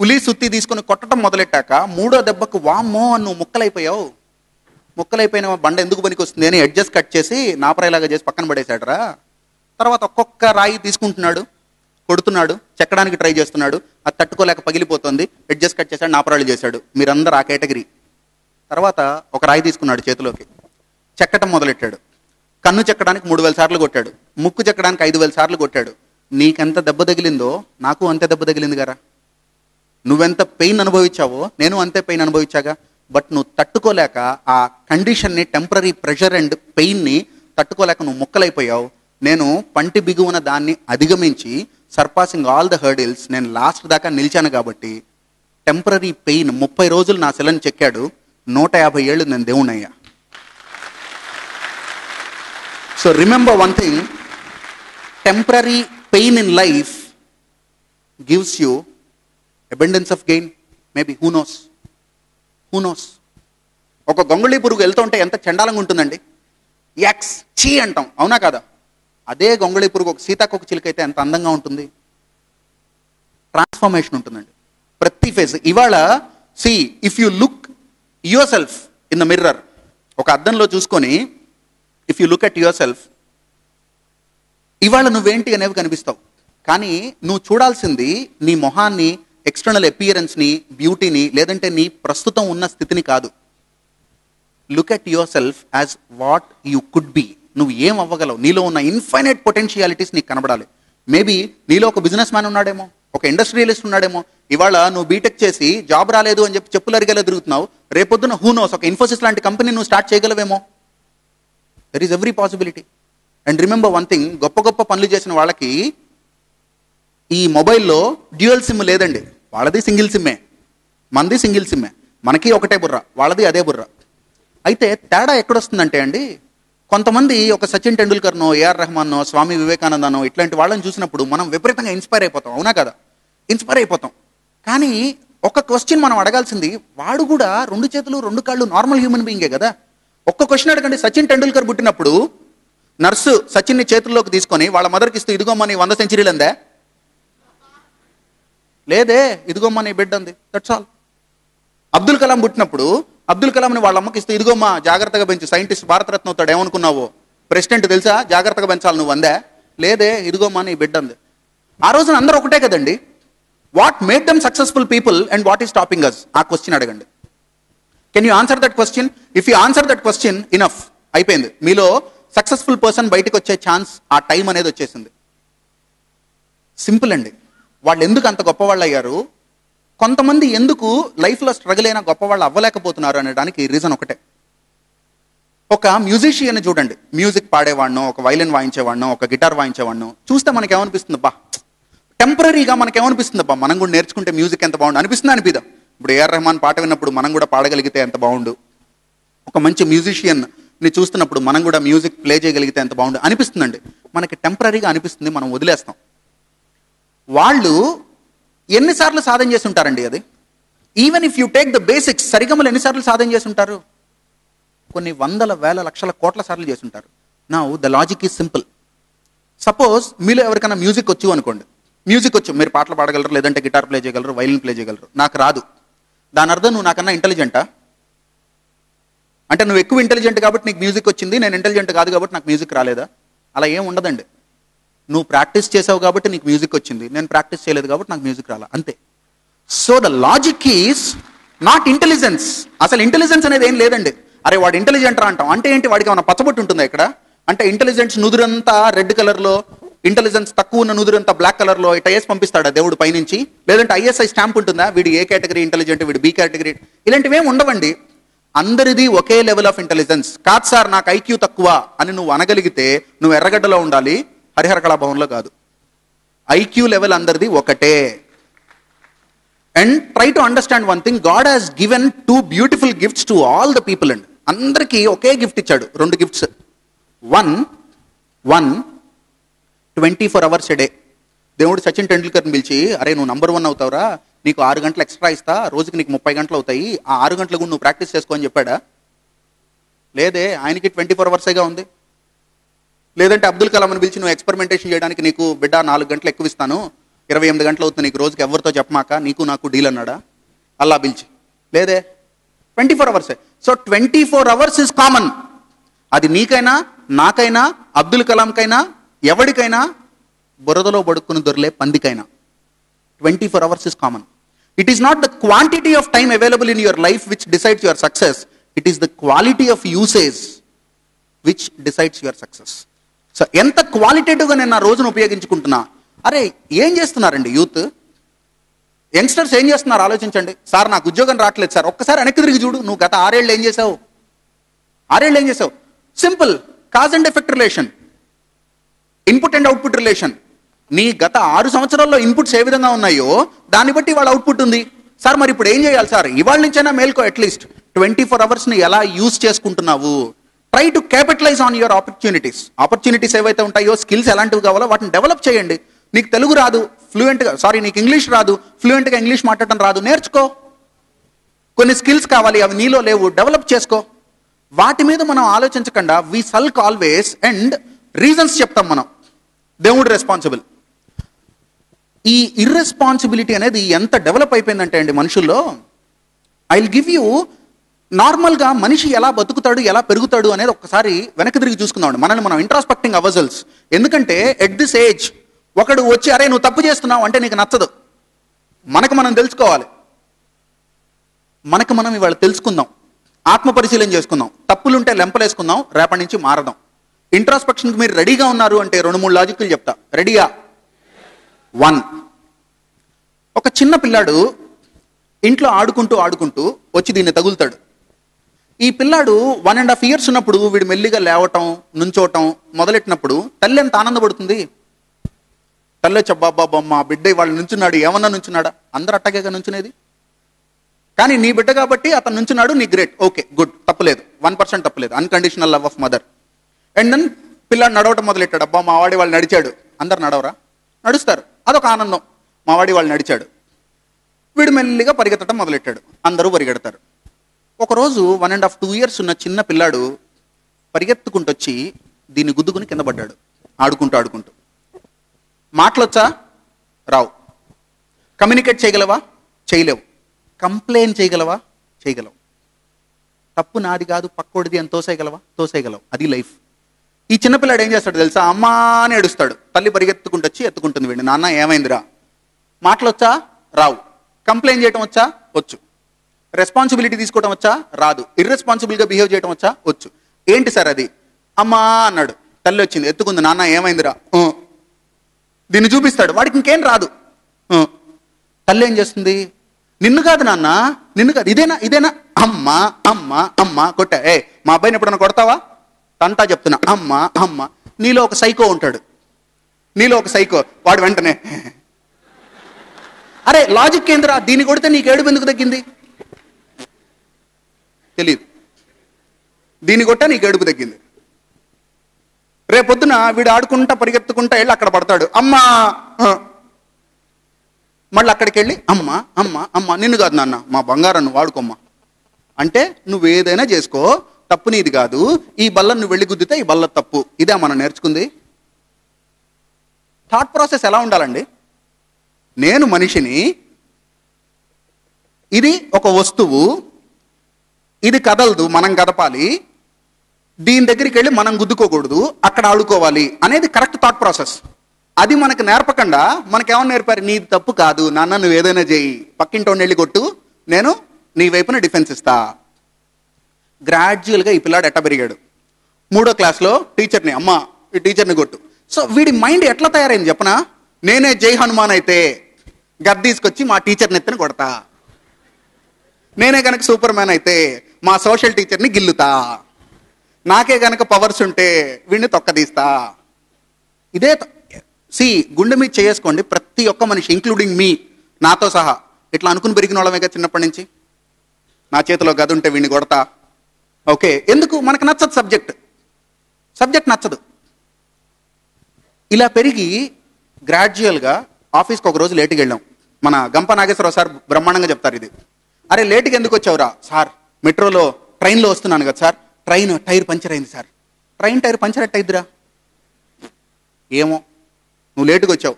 పులి సుత్తి తీసుకొని కొట్టడం మొదలెట్టాక 3వ దెబ్బకు వామ్మో అని నువ్వు ముక్కలైపోయావు. ముక్కలైపోయిన బండ ఎందుకు పనికి వస్తుంది అని ఎడ్జస్ట్ కట్ చేసి నాపరాయిలాగా చేసి పక్కన పడేశాడరా. తర్వాత ఒక్కొక్క రాయి తీసుకుంటున్నాడు, కొడుతున్నాడు, చెక్కడానికి ట్రై చేస్తున్నాడు. అది తట్టుకోలేక పగిలిపోతుంది, ఎడ్జస్ట్ కట్ చేశాడు, నాపరాయిలు చేశాడు. మీరందరూ ఆ కేటగిరీ. తర్వాత ఒక రాయి తీసుకున్నాడు చేతిలోకి, చెక్కటం మొదలెట్టాడు. కన్ను చెక్కడానికి 3000 సార్లు కొట్టాడు, ముక్కు చెక్కడానికి 5000 సార్లు కొట్టాడు. నీకెంత దెబ్బ తగిలిందో నాకు అంతే దెబ్బ తగిలింది గారా. నువ్వెంత పెయిన్ అనుభవించావో నేను అంతే పెయిన్ అనుభవించాగా. బట్ నువ్వు తట్టుకోలేక ఆ కండిషన్ని, టెంపరీ ప్రెషర్ అండ్ పెయిన్ని తట్టుకోలేక నువ్వు ముక్కలైపోయావు. నేను పంటి బిగువన దాన్ని అధిగమించి సర్పాసింగ్ ఆల్ ద హర్డిల్స్ నేను లాస్ట్ దాకా నిలిచాను. కాబట్టి టెంపరీ పెయిన్ 30 రోజులు నా శిలను చెక్కాడు. 150 ఏళ్ళు నేను దేవుణ్ణయ్యా. So remember one thing, temporary pain in life gives you abundance of gain. Maybe who knows. ఒక గొంగళి పురుగు వెళ్తుంటే ఎంత చండాలంగా ఉంటుందండి, యాక్స్ చీ అంటాం, అవునా కదా? అదే గొంగళి పురుగు ఒక సీతాకోక చిలుక అయితే ఎంత అందంగా ఉంటుంది. ట్రాన్స్ఫర్మేషన్ ఉంటుందండి ప్రతి ఫేజ్. ఇవాళ see, if you look yourself in the mirror, ఒక అద్దంలో చూసుకొని if you look at yourself, ఇవాళ నువ్వేంటి అనేవి కనిపిస్తావు. కానీ నువ్వు చూడాల్సింది నీ మొహాన్ని, ఎక్స్టర్నల్ అపియరెన్స్ని, బ్యూటీని, లేదంటే నీ ప్రస్తుతం ఉన్న స్థితిని కాదు. Look at your self as what you could be. నువ్వు ఏం అవ్వగలవు, నీలో ఉన్న ఇన్ఫైనైట్ పొటెన్షియాలిటీస్ నీకు కనబడాలి. మేబీ నీలో ఒక బిజినెస్ మ్యాన్ ఉన్నాడేమో, ఒక ఇండస్ట్రియలిస్ట్ ఉన్నాడేమో. ఇవాళ నువ్వు బీటెక్ చేసి జాబ్ రాలేదు అని చెప్పి చెప్పులు అరిగేలా తిరుగుతున్నావు. రేపొద్దున హూ నోస్, ఒక ఇన్ఫోసిస్ లాంటి కంపెనీ నువ్వు స్టార్ట్ చేయగలవేమో. There is every possibility. And remember one thing, గొప్ప గొప్ప పనులు చేసిన వాళ్ళకి ఈ మొబైల్లో డ్యూయల్ సిమ్ లేదండి. వాళ్ళది సింగిల్ సిమ్మే, మనది సింగిల్ సిమ్మే. మనకి ఒకటే బుర్ర, వాళ్ళది అదే బుర్ర. అయితే తేడా ఎక్కడొస్తుందంటే అండి, కొంతమంది ఒక సచిన్ టెండూల్కర్నో, ఏఆర్ రెహమాన్నో, స్వామి వివేకానందనో ఇట్లాంటి వాళ్ళని చూసినప్పుడు మనం విపరీతంగా ఇన్స్పైర్ అయిపోతాం, అవునా కదా? ఇన్స్పైర్ అయిపోతాం. కానీ ఒక క్వశ్చన్ మనం అడగాల్సింది, వాడు కూడా 2 చేతులు 2 కాళ్ళు నార్మల్ హ్యూమన్ బీయింగే కదా. ఒక్క క్వశ్చన్ అడగండి, సచిన్ టెండూల్కర్ పుట్టినప్పుడు నర్సు సచిన్ని చేతుల్లోకి తీసుకొని వాళ్ళ మదర్కి ఇస్తూ ఇదిగోమ్మా నీ 100 సెంచరీలు అందే? లేదే, ఇదిగోమ్మా నీ బిడ్డ అంది. That's all. అబ్దుల్ కలాం పుట్టినప్పుడు అబ్దుల్ కలాంని వాళ్ళ అమ్మకి ఇస్తే ఇదిగోమ్మా జాగ్రత్తగా పెంచు, సైంటిస్ట్ భారతరత్న అవుతాడు, ఏమనుకున్నావు? ప్రెసిడెంట్ తెలుసా, జాగ్రత్తగా పెంచాలి నువ్వు అందే? లేదే, ఇదిగోమ్మా నీ బిడ్డ అంది. ఆ రోజున అందరూ ఒకటే కదండి. What made them successful people and what is stopping us? ఆ క్వశ్చన్ అడగండి. Can you answer that question? If you answer that question, enough, అయిపోయింది. మీలో సక్సెస్ఫుల్ పర్సన్ బయటకు వచ్చే ఛాన్స్, ఆ టైం అనేది వచ్చేసింది. సింపుల్ అండి. వాళ్ళు ఎందుకు అంత గొప్పవాళ్ళు అయ్యారు, కొంతమంది ఎందుకు లైఫ్లో స్ట్రగుల్ అయినా గొప్పవాళ్ళు అవ్వలేకపోతున్నారు అనడానికి రీజన్ ఒకటే. ఒక మ్యూజిషియన్ చూడండి, మ్యూజిక్ పాడేవాడినో, ఒక వైలిన్ వాయించేవాడినో, ఒక గిటార్ వాయించేవాడినో చూస్తే మనకి ఏమనిపిస్తుంది? బా, టెంపరీగా మనకి ఏమనిపిస్తుంది? బా, మనం కూడా నేర్చుకుంటే మ్యూజిక్ ఎంత బాగుండు అనిపిస్తుంది, అనిపిదా? ఇప్పుడు ఏఆర్ రెహమాన్ పాట విన్నప్పుడు మనం కూడా పాడగలిగితే ఎంత బాగుండు. ఒక మంచి మ్యూజిషియన్ని చూస్తున్నప్పుడు మనం కూడా మ్యూజిక్ ప్లే చేయగలిగితే ఎంత బాగుండు అనిపిస్తుందండి. మనకి టెంపరీగా అనిపిస్తుంది, మనం వదిలేస్తాం. వాళ్ళు ఎన్నిసార్లు సాధన చేసి ఉంటారండి అది? Even if you take the basics, సరిగమలు ఎన్నిసార్లు సాధన చేసి ఉంటారు? కొన్ని వందల, వేల, లక్షల, కోట్ల సార్లు చేసి ఉంటారు. Now the logic is simple. Suppose మీలో ఎవరికైనా మ్యూజిక్ వచ్చు అనుకోండి, మ్యూజిక్ వచ్చు, మీరు పాటలు పాడగలరు, లేదంటే గిటార్ ప్లే చేయగలరు, వైలిన్ ప్లే చేయగలరు, నాకు రాదు. దాని అర్థం నువ్వు నాకన్నా ఇంటెలిజెంటా? అంటే నువ్వు ఎక్కువ ఇంటెలిజెంట్ కాబట్టి నీకు మ్యూజిక్ వచ్చింది, నేను ఇంటెలిజెంట్ కాదు కాబట్టి నాకు మ్యూజిక్ రాలేదా? అలా ఏం ఉండదండి. నువ్వు ప్రాక్టీస్ చేసావు కాబట్టి నీకు మ్యూజిక్ వచ్చింది, నేను ప్రాక్టీస్ చేయలేదు కాబట్టి నాకు మ్యూజిక్ రాలా, అంతే. So the logic is not intelligence. అసలు ఇంటెలిజెన్స్ అనేది ఏం లేదండి. అరే వాడు ఇంటెలిజెంట్ రా అంటాం, అంటే ఏంటి? వాడికి ఏమైనా పచ్చబొట్టు ఉంటుందా ఇక్కడ? అంటే ఇంటెలిజెన్స్ నుదురంతా రెడ్ కలర్లో, ఇంటెలిజెన్స్ తక్కువ ఉన్న నుదురంతా బ్లాక్ కలర్లో ఇట్లా వేసి పంపిస్తాడా దేవుడు పైనుంచి? లేదంటే ఐఎస్ఐ స్టాంప్ ఉంటుందా, వీడు ఏ కేటగిరీ ఇంటెలిజెంట్, వీడు బి కేటగిరీ? ఇలాంటివి ఏమి ఉండవండి. అందరిది ఒకే లెవెల్ ఆఫ్ ఇంటెలిజెన్స్. కాదు సార్ నాకు ఐక్యూ తక్కువ అని నువ్వు అనగలిగితే నువ్వు ఎర్రగడ్డలో ఉండాలి, హరిహర కళాభవన్లో కాదు. ఐక్యూ లెవెల్ అందరిది ఒకటే. And try to understand one thing, God has given 2 beautiful gifts to all the people and అందరికీ ఒకే గిఫ్ట్ ఇచ్చాడు, 2 gifts. One 24 hours a day. దేవుడు సచిన్ టెండూల్కర్ని పిలిచి, అరే నువ్వు నంబర్ 1 అవుతావురా, నీకు 6 గంటలు ఎక్స్ట్రా ఇస్తా, రోజుకి నీకు 30 గంటలు అవుతాయి, ఆ 6 గంటలు కూడా నువ్వు ప్రాక్టీస్ చేసుకో అని చెప్పాడా? లేదే, ఆయనకి 24 hours ఉంది. లేదంటే అబ్దుల్ కలాం అని పిలిచి, నువ్వు ఎక్స్పెరిమెంటేషన్ చేయడానికి నీకు బిడ్డ 4 గంటలు ఎక్కువ ఇస్తాను, 28 గంటలు అవుతుంది నీకు రోజుకి, ఎవరితో చెప్పమాక, నీకు నాకు డీల్ అన్నాడా? అల్లా పిలిచి లేదే, 24 hours. So 24 hours is common. అది నీకైనా, నాకైనా, అబ్దుల్ కలాంకైనా, ఎవరికైనా, బురదలో బడుక్కుని దొరలే పందికైనా 24 hours is common. It is not the quantity of time available in your life which decides your success, it is the quality of usage which decides your success. So ఎంత క్వాలిటేటివ్గా నేను నా రోజును ఉపయోగించుకుంటున్నా. అరే ఏం చేస్తున్నారండి యూత్, యంగ్స్టర్స్ ఏం చేస్తున్నారు ఆలోచించండి. సార్ నాకు ఉద్యోగం రావట్లేదు సార్, ఒక్కసారి వెనక్కి తిరిగి చూడు, నువ్వు గత 6 ఏళ్ళు ఏం చేసావు? 6 ఏళ్ళు ఏం చేసావు? Simple cause and effect relation, input and output relation. నీ గత 6 సంవత్సరాల్లో ఇన్పుట్స్ ఏ విధంగా ఉన్నాయో దాన్ని బట్టి వాళ్ళ అవుట్పుట్ ఉంది. సార్ మరి ఇప్పుడు ఏం చేయాలి సార్? ఇవాళ నుంచైనా మేల్కో, అట్లీస్ట్ 24 hours ఎలా యూజ్ చేసుకుంటున్నావు? Try to capitalise on your opportunities ఏవైతే ఉంటాయో, స్కిల్స్ ఎలాంటివి కావాలో వాటిని డెవలప్ చేయండి. నీకు తెలుగు రాదు ఫ్లూయెంట్గా, నీకు ఇంగ్లీష్ రాదు ఫ్లూయెంట్గా, ఇంగ్లీష్ మాట్లాడటం రాదు, నేర్చుకో. కొన్ని స్కిల్స్ కావాలి, అవి నీలో లేవు, డెవలప్ చేసుకో. వాటి మీద మనం ఆలోచించకుండా వి సల్క్ ఆల్వేస్ అండ్ రీజన్స్ చెప్తాం మనం. దేవుడు రెస్పాన్సిబుల్. ఈ ఇర్రెస్పాన్సిబిలిటీ అనేది ఎంత డెవలప్ అయిపోయిందంటే అండి మనుషుల్లో, ఐ విల్ గివ్ యూ నార్మల్గా మనిషి ఎలా బతుకుతాడు, ఎలా పెరుగుతాడు అనేది ఒక్కసారి వెనక్కి తిరిగి చూసుకుందాం. మనల్ని మనం ఇంట్రాస్పెక్టింగ్ అవర్సెల్స్. ఎందుకంటే ఎట్ దిస్ ఏజ్ ఒకడు వచ్చి, అరే నువ్వు తప్పు చేస్తున్నావు అంటే నీకు నచ్చదు. మనకు మనం తెలుసుకోవాలి, మనకు మనం ఇవాళ తెలుసుకుందాం, ఆత్మ పరిశీలన చేసుకుందాం, తప్పులుంటే లెంపలేసుకుందాం, రేపటి నుంచి మారదాం. ఇంట్రాస్పెక్షన్కి మీరు రెడీగా ఉన్నారు అంటే 2-3 లాజిక్లు చెప్తా. రెడీయా? 1, ఒక చిన్న పిల్లాడు ఇంట్లో ఆడుకుంటూ వచ్చి దీన్ని తగులుతాడు. ఈ పిల్లాడు 1.5 years ఉన్నప్పుడు వీడు మెల్లిగా లేవటం, నుంచోవటం మొదలెట్టినప్పుడు తల్లి ఎంత ఆనందపడుతుంది. తల్లి వచ్చి అబ్బాబ్బా మా బిడ్డ వాళ్ళు నుంచున్నాడు, ఏమన్నా నుంచున్నాడా? అందరూ అట్టగేగా నుంచునేది. కానీ నీ బిడ్డ కాబట్టి అతను నుంచున్నాడు, నీ గ్రేట్, ఓకే గుడ్, తప్పులేదు, 1% తప్పులేదు, unconditional love of mother. And then పిల్లాడు నడవటం మొదలెట్టాడు. అబ్బా మావాడి వాళ్ళు నడిచాడు. అందరు నడవరా? నడుస్తారు, అదొక ఆనందం. మావాడి వాళ్ళు నడిచాడు. వీడు మెల్లిగా పరిగెత్తడం మొదలెట్టాడు, అందరూ పరిగెడతారు. ఒకరోజు 1.5-2 years ఉన్న చిన్న పిల్లాడు పరిగెత్తుకుంటూ వచ్చి దీన్ని గుద్దుకుని కింద పడ్డాడు. ఆడుకుంటూ మాటలొచ్చా? రావు. కమ్యూనికేట్ చేయగలవా? చేయలేవు. కంప్లైంట్ చేయగలవా? చేయగలవు. తప్పు నాది కాదు పక్కోడిది అని తోసేయగలవు. అది లైఫ్. ఈ చిన్నపిల్లాడు ఏం చేస్తాడు తెలుసా? అమ్మా అని ఏడుస్తాడు. తల్లి పరిగెత్తుకుంటూ వచ్చి ఎత్తుకుంటుంది వీడిని. నాన్న ఏమైందిరా? మాటలొచ్చా? రావు. కంప్లైంట్ చేయటం వచ్చా? వచ్చు. రెస్పాన్సిబిలిటీ తీసుకోవడం వచ్చా? రాదు. ఇర్రెస్పాన్సిబుల్గా బిహేవ్ చేయడం వచ్చా? వచ్చు. ఏంటి సార్ అది? అమ్మా అన్నాడు. తల్లి వచ్చింది, ఎత్తుకుంది. నాన్న ఏమైందిరా? దీన్ని చూపిస్తాడు. వాడికి ఇంకేం రాదు. తల్లి ఏం చేస్తుంది? నిన్ను కాదు నాన్న, నిన్ను కాదు, ఇదేనా అమ్మా అమ్మా అమ్మా కొట్టా. మా అబ్బాయిని ఎప్పుడన్నా కొడతావా? తంతా చెప్తున్నా, అమ్మా అమ్మ. నీలో ఒక సైకో ఉంటాడు, వాడు వెంటనే అరే లాజిక్ ఏందిరా, దీన్ని కొడితే నీకు ఏడుపు ఎందుకు తగ్గింది? తెలియదు. దీన్ని కొట్టా నీకు ఏడుపు తగ్గింది. రేపొద్దున వీడు ఆడుకుంటా పరిగెత్తుకుంటా వెళ్ళి అక్కడ పడతాడు. అమ్మా, మళ్ళీ అక్కడికి వెళ్ళి అమ్మ అమ్మ అమ్మ. నిన్ను కాదు నాన్న, మా బంగారాన్ని వాడుకోమ్మా. అంటే నువ్వు ఏదైనా చేసుకో, తప్పు నీది కాదు. ఈ బల్లను నువ్వు వెళ్ళి గుద్దితే ఈ బల్ల తప్పు. ఇదే మనం నేర్చుకుంది. థాట్ ప్రాసెస్ ఎలా ఉండాలండి? నేను మనిషిని, ఇది ఒక వస్తువు, ఇది కదలదు, మనం కదపాలి, దీని దగ్గరికి వెళ్ళి మనం గుద్దుకోకూడదు, అక్కడ ఆడుకోవాలి అనేది కరెక్ట్ థాట్ ప్రాసెస్. అది మనకు నేర్పకుండా మనకేమన్నా నేర్పారు, నీది తప్పు కాదు నాన్న, నువ్వు ఏదైనా చేయి, పక్కింటోని వెళ్ళి కొట్టు, నేను నీ వైపున డిఫెన్స్ ఇస్తా. గ్రాడ్యువల్గా ఈ పిల్లాడు ఎట్ట పెరిగాడు, 3వ క్లాస్లో టీచర్ని, అమ్మ ఈ టీచర్ని కొట్టు. సో వీడి మైండ్ ఎట్లా తయారైంది చెప్పనా, నేనే జై హనుమాన్ అయితే గద్ద తీసుకొచ్చి మా టీచర్ని ఎత్తుని కొడతా, నేనే కనుక సూపర్ మ్యాన్ అయితే మా సోషల్ టీచర్ని గిల్లుతా, నాకే కనుక పవర్స్ ఉంటే వీడిని తొక్కదీస్తా. ఇదే గుండె మీద చేసుకోండి, ప్రతి ఒక్క మనిషి ఇంక్లూడింగ్ మీ, నాతో సహా ఇట్లా అనుకుని పెరిగిన వాళ్ళమేగా చిన్నప్పటి నుంచి. నా చేతిలో గది ఉంటే వీడిని కొడతా. ఓకే, ఎందుకు మనకు నచ్చదు, సబ్జెక్ట్ నచ్చదు. ఇలా పెరిగి గ్రాడ్యువల్గా ఆఫీస్కి ఒక రోజు లేటుగా వెళ్ళాం. మన గంప నాగేశ్వరరావు సార్ బ్రహ్మాండంగా చెప్తారు ఇది. అరే లేటుగా ఎందుకు వచ్చావురా? సార్ మెట్రోలో ట్రైన్లో వస్తున్నాను కదా సార్, ట్రైన్ టైర్ పంచర్ అయింది సార్. ట్రైన్ టైర్ పంచర్ ఎట్ట అయిద్దిరా? ఏమో, నువ్వు లేటుగా వచ్చావు.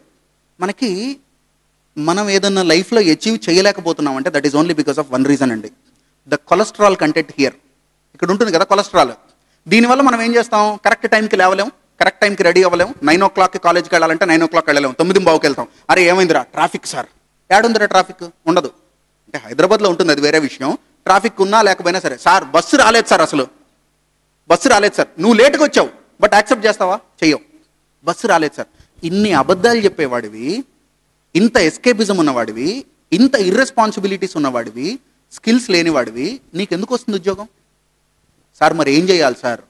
మనం ఏదన్నా లైఫ్లో అచీవ్ చేయలేకపోతున్నాం అంటే that is only because of one reason అండి, ద కొలెస్ట్రాల్ కంటెంట్ హియర్. ఇక్కడ ఉంటుంది కదా కొలెస్ట్రాల్, దీనివల్ల మనం ఏం చేస్తాం, కరెక్ట్ టైంకి లేవలేం, కరెక్ట్ టైంకి రెడీ అవ్వలేం. 9 o'clockకి కాలేజ్కి వెళ్ళాలంటే 9 o'clock వెళ్ళలేం, 9:15కి వెళ్తాం. అరే ఏమైందిరా? Traffic sir. ఏడుందిరా ట్రాఫిక్? ఉండదు. అంటే హైదరాబాద్లో ఉంటుంది, అది వేరే విషయం. ట్రాఫిక్ ఉన్నా లేకపోయినా సరే, సార్ బస్సు రాలేదు సార్, అసలు బస్సు రాలేదు సార్. నువ్వు లేటుగా వచ్చావు బట్ యాక్సెప్ట్ చేస్తావా? చెయ్యవు. బస్సు రాలేదు సార్. ఇన్ని అబద్ధాలు చెప్పేవాడివి, ఇంత ఎస్కేపిజం ఉన్నవాడివి, ఇంత ఇర్రెస్పాన్సిబిలిటీస్ ఉన్నవాడివి, స్కిల్స్ లేనివాడివి, నీకెందుకు వస్తుంది ఉద్యోగం? సార్ మరి ఏం చేయాలి సార్?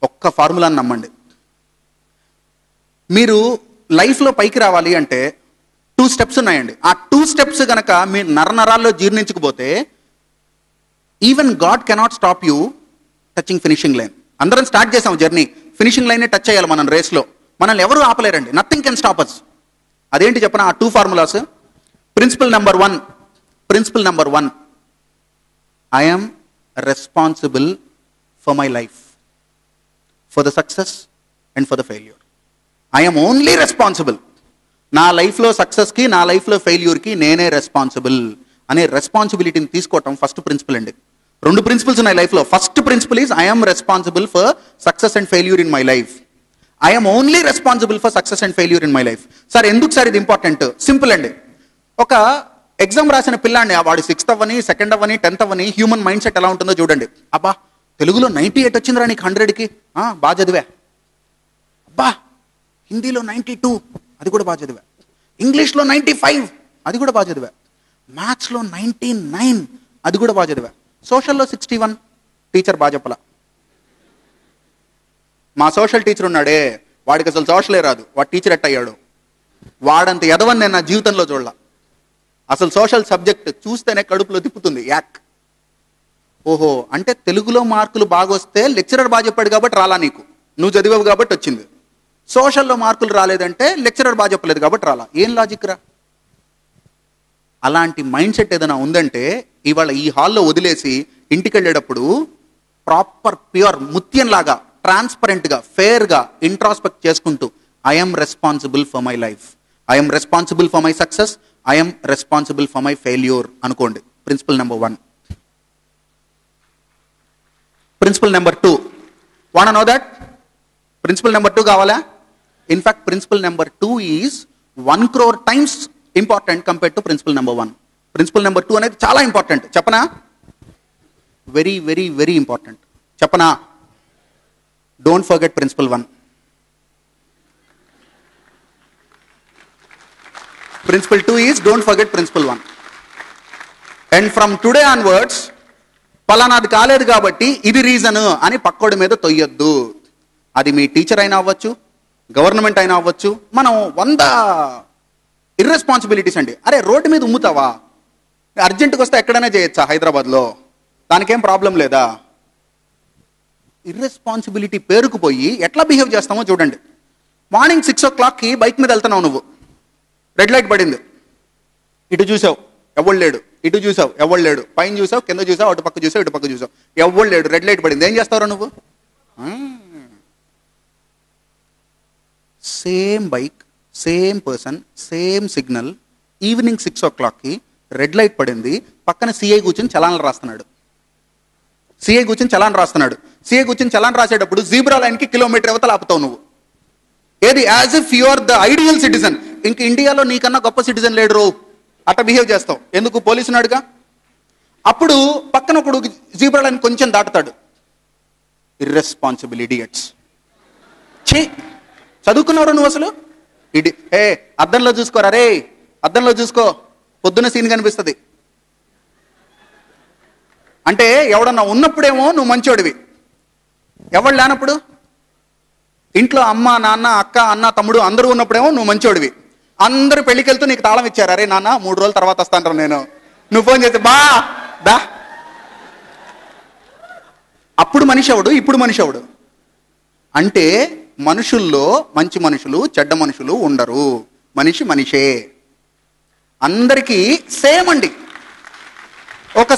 ఒక్క ఫార్ములాని నమ్మండి. మీరు లైఫ్లో పైకి రావాలి అంటే 2 steps ఉన్నాయండి. ఆ 2 steps కనుక మీ నరనరాల్లో జీర్ణించకపోతే even God cannot stop you touching finishing line. అందరం స్టార్ట్ చేసాం జర్నీ, ఫినిషింగ్ లైనే టచ్ చేయాలి మనం రేస్లో. మనల్ని ఎవరు ఆపలేరండి, నథింగ్ కెన్ స్టాప్ అస్. అదేంటి చెప్పనా? ఆ 2 formulas. Principle number 1, I am responsible for my life, for the success and for the failure. I am only responsible. నా లైఫ్లో సక్సెస్కి, నా లైఫ్లో ఫెయిల్యూర్కి నేనే రెస్పాన్సిబుల్ అనే రెస్పాన్సిబిలిటీని తీసుకోవటం ఫస్ట్ ప్రిన్సిపల్ అండి. 2 principles ఉన్నాయి లైఫ్లో. First principle is I am responsible for success and failure in my life. I am only responsible for success and failure in my life. Sir ఎందుకు సార్ ఇది ఇంపార్టెంట్? సింపుల్ అండి. ఒక exam రాసిన పిల్లాడిని, వాడు 6th అవ్వని, 2nd అవ్వని, 10th అవ్వని, హ్యూమన్ మైండ్ సెట్ ఎలా ఉంటుందో చూడండి. అబ్బా తెలుగులో 98 వచ్చిందిరా నీకు 100కి, బాగా చదివా. అబ్బా హిందీలో 92, అది కూడా బాగా చదివా. ఇంగ్లీష్లో 95, అది కూడా బాగా చదివా. మ్యాథ్స్లో 99, అది కూడా బాగా చదివా. సోషల్లో 61, టీచర్ బాగా చెప్పలా. మా సోషల్ టీచర్ ఉన్నాడే, వాడికి అసలు సోషలే రాదు, వాడు టీచర్ ఎట్ అయ్యాడు. వాడంత ఎదవని నేను నా జీవితంలో చూడలా. అసలు సోషల్ సబ్జెక్ట్ చూస్తేనే కడుపులో తిప్పుతుంది, యాక్. ఓహో, అంటే తెలుగులో మార్కులు బాగా వస్తే లెక్చరర్ బాగా చెప్పాడు కాబట్టి రాలా నీకు, నువ్వు చదివావు కాబట్టి వచ్చింది. సోషల్లో మార్కులు రాలేదంటే లెక్చరర్ బాగా చెప్పలేదు కాబట్టి రాలా. ఏం లాజిక్ రా? అలాంటి మైండ్ సెట్ ఏదైనా ఉందంటే ఇవాళ ఈ హాల్లో వదిలేసి ఇంటికి వెళ్ళేటప్పుడు ప్రాపర్ ప్యూర్ ముత్యంలాగా ట్రాన్స్పరెంట్గా ఫెయిర్గా ఇంట్రాస్పెక్ట్ చేసుకుంటూ I'm responsible for my life, I'm responsible for my success, I'm responsible for my failure అనుకోండి. Principle number 1. Principle number 2, want know that? Principle number 2 కావాలా? In fact principle number 2 is 1 crore times important compared to principle number 1. Principle number 2 అనేది చాలా important. చెప్పనా? Very very very important. చెప్పనా? Don't forget principle 1. Principle 2 is don't forget principle 1. And from today onwards పలానాది కాలేదు కాబట్టి ఇది reason అని పక్కోడి మీద తొయ్యొద్దు. అది మీ టీచర్ అయినా అవ్వచ్చు, గవర్నమెంట్ అయినా అవ్వచ్చు. మనం 100 ఇర్రెస్పాన్సిబిలిటీస్ అండి. అరే రోడ్డు మీద ఉమ్ముతావా? అర్జెంటుగా వస్తే ఎక్కడైనా చేయొచ్చా హైదరాబాద్లో? దానికేం ప్రాబ్లం లేదా? ఇర్రెస్పాన్సిబిలిటీ పేరుకుపోయి ఎట్లా బిహేవ్ చేస్తామో చూడండి. మార్నింగ్ 6 o'clockకి బైక్ మీద వెళ్తున్నావు నువ్వు, రెడ్ లైట్ పడింది, ఇటు చూసావు ఎవడు లేడు, ఇటు చూసావు ఎవడు లేడు, పైన చూసావు కింద చూసావు, అటు పక్క చూసావు ఇటు పక్క చూసావు, ఎవడు లేడు, రెడ్ లైట్ పడింది. ఏం చేస్తావురా నువ్వు? Same bike, same person, same signal, evening 6 o'clockకి రెడ్ లైట్ పడింది, పక్కన సిఐ కూర్చొని చలాన్లు రాస్తున్నాడు. సిఐ కూర్చొని చలాన్ రాసేటప్పుడు జీబ్రా లైన్కి కిలోమీటర్ అవతల ఆపుతావు నువ్వు. ఏది? As if you are the ideal citizen. ఇంక ఇండియాలో నీకన్నా గొప్ప సిటిజన్ లేడు రో, అట్లా బిహేవ్ చేస్తావు. ఎందుకు? పోలీసున్నాడుగా. అప్పుడు పక్కన ఒకడు జీబ్రా లైన్ కొంచెం దాటుతాడు. Irresponsible idiots. ఛీ, చదువుకున్నావు నువ్వు అసలు? అద్దంలో చూసుకోరా రే, అద్దంలో చూసుకో, పొద్దున్న సీన్ కనిపిస్తుంది అంటే ఎవడన్నా ఉన్నప్పుడేమో నువ్వు మంచోడివి, ఎవడు లేనప్పుడు ఇంట్లో అమ్మ నాన్న అక్క అన్న తమ్ముడు అందరూ ఉన్నప్పుడేమో నువ్వు మంచోడివి. అందరూ పెళ్లికి వెళ్తూ నీకు తాళం ఇచ్చారు, అరే నాన్న 3 రోజుల తర్వాత వస్తాను నేను, నువ్వు ఫోన్ చేస్తే బా దా. అప్పుడు మనిషి ఎవడు, ఇప్పుడు మనిషి ఎవడు? అంటే మనుషుల్లో మంచి మనుషులు చెడ్డ మనుషులు ఉండరు, మనిషి మనిషే, అందరికీ సేమ్ అండి. ఒక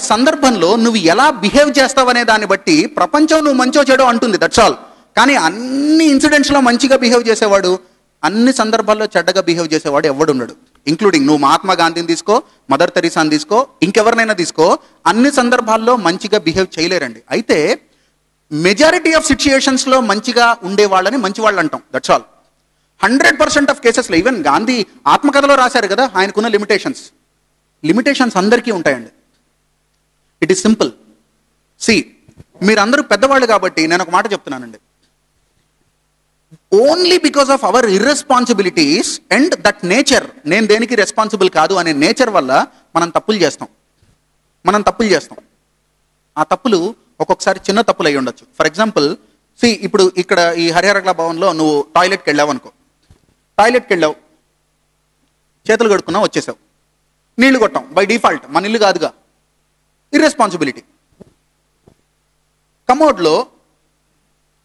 సందర్భంలో నువ్వు ఎలా బిహేవ్ చేస్తావనే దాన్ని బట్టి ప్రపంచం నువ్వు మంచో చెడో అంటుంది, దట్స్ ఆల్. కానీ అన్ని ఇన్సిడెంట్స్లో మంచిగా బిహేవ్ చేసేవాడు, అన్ని సందర్భాల్లో చెడ్డగా బిహేవ్ చేసేవాడు ఎవడున్నాడు. ఇంక్లూడింగ్ నువ్వు మహాత్మా గాంధీని తీసుకో, మదర్ తెరీసాని తీసుకో, ఇంకెవరినైనా తీసుకో, అన్ని సందర్భాల్లో మంచిగా బిహేవ్ చేయలేరండి. అయితే మెజారిటీ ఆఫ్ సిచ్యుయేషన్స్లో మంచిగా ఉండేవాళ్ళని మంచివాళ్ళు అంటాం, దట్స్ ఆల్. 100% ఆఫ్ కేసెస్లో, ఈవెన్ గాంధీ ఆత్మకథలో రాశారు కదా ఆయనకున్న లిమిటేషన్స్ అందరికీ ఉంటాయండి. It is simple. మీరందరూ పెద్దవాళ్ళు కాబట్టి నేను ఒక మాట చెప్తున్నానండి. Only because of our irresponsibilities and that nature, నేను దేనికి రెస్పాన్సిబుల్ కాదు అనే నేచర్ వల్ల మనం తప్పులు చేస్తాం. ఆ తప్పులు ఒక్కొక్కసారి చిన్న తప్పులు అయి ఉండొచ్చు. ఫర్ ఎగ్జాంపుల్, ఇప్పుడు ఇక్కడ ఈ హరిహర భవన్లో నువ్వు టాయిలెట్కి వెళ్ళావు అనుకో, చేతులు కడుక్కున్నావు, వచ్చేసావు, నీళ్లు కొట్టాం బై డిఫాల్ట్, మన ఇల్లు కాదుగా, ఇర్రెస్పాన్సిబిలిటీ. కమోడ్లో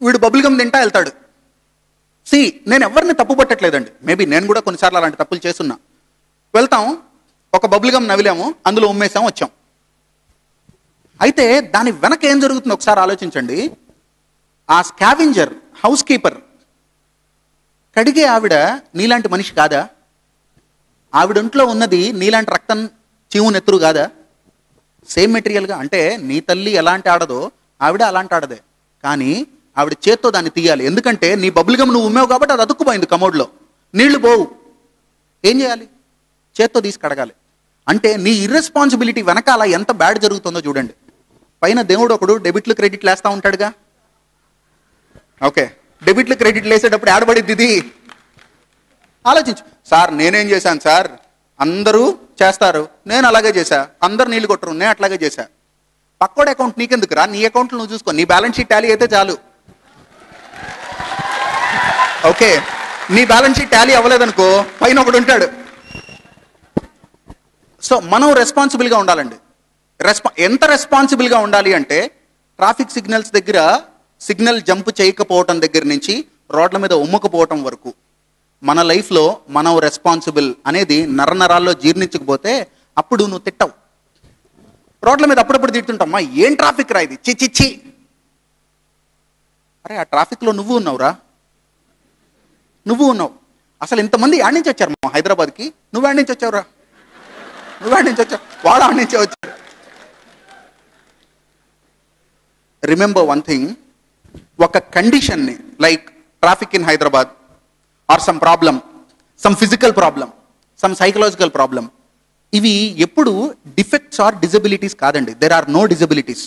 వీడు బబుల్ గమ్ తింటా వెళ్తాడు. నేను ఎవరిని తప్పు పట్టట్లేదండి, మేబీ నేను కూడా కొన్నిసార్లు అలాంటి తప్పులు చేస్తున్నా. వెళ్తాం, ఒక బబుల్ గమ్ నవిలాము, అందులో ఉమ్మేసాం, వచ్చాం. అయితే దాని వెనక ఏం జరుగుతుందో ఒకసారి ఆలోచించండి. ఆ స్కావెంజర్, హౌస్ కీపర్, కడిగే ఆవిడ నీలాంటి మనిషి కాదా? ఆవిడంట్లో ఉన్నది నీలాంటి రక్తం చీము నెత్తురు కాదా? సేమ్ మెటీరియల్గా. అంటే నీ తల్లి ఎలాంటి ఆడదో ఆవిడ అలాంటి ఆడదే, కానీ ఆవిడ చేత్తో దాన్ని తీయాలి. ఎందుకంటే నీ బబుల్ గమ్ నువ్వు ఉమ్మావు కాబట్టి అది అతుక్కుపోయింది కమోడ్లో, నీళ్లు పోవు, ఏం చేయాలి? చేత్తో తీసి కడగాలి. అంటే నీ ఇర్రెస్పాన్సిబిలిటీ వెనకాల ఎంత బ్యాడ్ జరుగుతుందో చూడండి. పైన దేవుడు ఒకడు డెబిట్లు క్రెడిట్లు వేస్తూ ఉంటాడుగా. ఓకే, డెబిట్లు క్రెడిట్లు వేసేటప్పుడు ఆడబడిద్ది ఇది. ఆలోచించు. సార్ నేనేం చేశాను సార్, అందరూ చేస్తారు, నేను అలాగే చేశా, అందరు నీళ్ళు కొట్టరు, నేను అట్లాగే చేశా. పక్కోడి అకౌంట్ నీకెందుకురా, నీ అకౌంట్లు నువ్వు చూసుకో, నీ బ్యాలెన్స్ షీట్ టాలీ అయితే చాలు. ఓకే, నీ బ్యాలెన్స్ షీట్ టాలీ అవ్వలేదనుకో, పైన ఒకడు ఉంటాడు. సో మనం రెస్పాన్సిబుల్గా ఉండాలండి. ఎంత రెస్పాన్సిబుల్గా ఉండాలి అంటే, ట్రాఫిక్ సిగ్నల్స్ దగ్గర సిగ్నల్ జంప్ చేయకపోవటం దగ్గర నుంచి రోడ్ల మీద ఉమ్మకపోవటం వరకు మన లైఫ్లో మనం రెస్పాన్సిబుల్ అనేది నరనరాల్లో జీర్ణించకపోతే అప్పుడు నువ్వు తిట్టవు. రోడ్ల మీద అప్పుడప్పుడు తిట్టుంటామ్మా, ఏం ట్రాఫిక్ రా ఇది, చిచ్చి. అరే ఆ ట్రాఫిక్లో నువ్వు ఉన్నావురా, నువ్వు ఉన్నావు. అసలు ఇంతమంది ఆడి నుంచి వచ్చారు మా హైదరాబాద్కి, నువ్వు ఆడి నుంచి వచ్చావురా, నువ్వు ఆడి నుంచి వచ్చావు, వాడు ఆడి నుంచే వచ్చాడు. రిమెంబర్ వన్ థింగ్, ఒక కండిషన్ని like traffic in Hyderabad or some problem, some physical problem, some psychological problem, ఇవి ఎప్పుడు డిఫెక్ట్స్ ఆర్ డిజబిలిటీస్ కాదండి. There are no disabilities.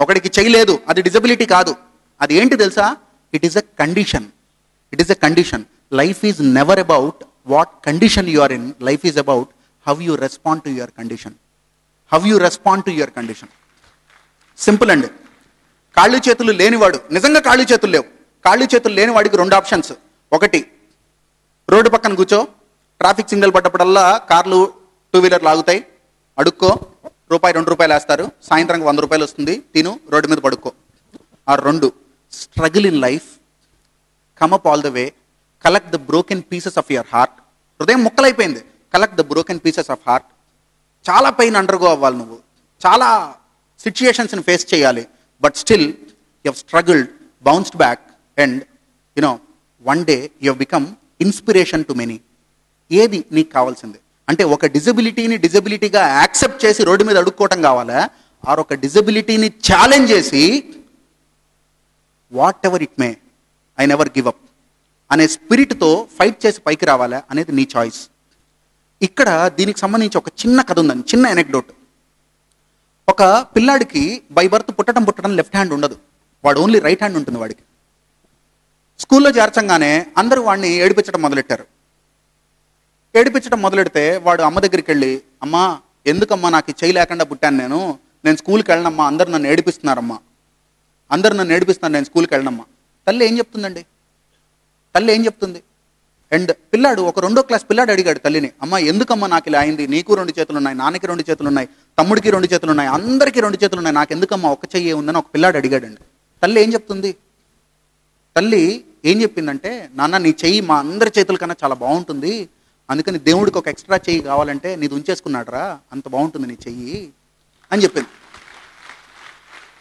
ఒకడికి చేయలేదు, అది డిజబిలిటీ కాదు. అది ఏంటి తెలుసా? It is a condition. Life is never about what condition you are in. Life is about how you respond to your condition. Simple అండి. కాళ్ళు చేతులు లేనివాడు, నిజంగా కాళ్ళు చేతులు లేవు, కాళ్ళు చేతులు లేని వాడికి 2 ఆప్షన్స్. ఒకటి, రోడ్డు పక్కన కూర్చో, ట్రాఫిక్ సిగ్నల్ పడ్డప్పుడల్లా కార్లు 2 వీలర్లు ఆగుతాయి, అడుక్కో, ₹2 వేస్తారు, సాయంత్రం 100 రూపాయలు వస్తుంది, తిను, రోడ్డు మీద పడుకో. ఆ 2, struggle in life, come up all the way, collect the broken pieces of your heart. హృదయం ముక్కలైపోయింది, collect the broken pieces of heart. చాలా పెయిన్ అండర్గో అవ్వాలి నువ్వు, చాలా సిచ్యుయేషన్స్ని ఫేస్ చేయాలి, but still you have struggled, bounced back, and one day you have become inspiration to many. ఏది నీకు కావాల్సింది? అంటే ఒక డిజబిలిటీగా యాక్సెప్ట్ చేసి రోడ్డు మీద అడుక్కోవటం కావాలా, ఆర్ ఒక డిజబిలిటీని ఛాలెంజ్ చేసి what ever it may I never give up అనే స్పిరిట్తో ఫైట్ చేసి పైకి రావాలా అనేది నీ చాయిస్. ఇక్కడ దీనికి సంబంధించి ఒక చిన్న కథ ఉందండి, చిన్న ఎనెక్డోట్. ఒక పిల్లాడికి బై బర్త్ పుట్టడం లెఫ్ట్ హ్యాండ్ ఉండదు, వాడు ఓన్లీ రైట్ హ్యాండ్ ఉంటుంది వాడికి. స్కూల్లో చేర్చంగానే అందరూ వాడిని ఏడిపించడం మొదలెట్టారు. ఏడిపించడం మొదలెడితే వాడు అమ్మ దగ్గరికి వెళ్ళి, అమ్మా ఎందుకమ్మా నాకు ఈ చేయి లేకుండా పుట్టాను, నేను స్కూల్కి వెళ్ళనమ్మా, అందరు నన్ను ఏడిపిస్తున్నారమ్మా, అందరు నన్ను ఏడిపిస్తున్నారు, నేను స్కూల్కి వెళ్ళనమ్మా. తల్లి ఏం చెప్తుందండి? తల్లి ఏం చెప్తుంది? అండ్ పిల్లాడు, ఒక 2వ క్లాస్ పిల్లాడు అడిగాడు తల్లిని, అమ్మ ఎందుకమ్మా నాకు ఇలా అయింది, నీకు 2 చేతులు ఉన్నాయి, నాన్నకి 2 చేతులు ఉన్నాయి, తమ్ముడికి 2 చేతులు ఉన్నాయి, అందరికీ 2 చేతులు ఉన్నాయి, నాకు ఎందుకమ్మా ఒక చెయ్యి ఉందని ఒక పిల్లాడు అడిగాడండి. తల్లి ఏం చెప్తుంది? తల్లి ఏం చెప్పిందంటే, నాన్న నీ చెయ్యి మా అందరి చేతుల కన్నా చాలా బాగుంటుంది, అందుకని దేవుడికి ఒక ఎక్స్ట్రా చెయ్యి కావాలంటే నీది ఉంచేసుకున్నాడు రా, అంత బాగుంటుంది నీ చెయ్యి అని చెప్పింది.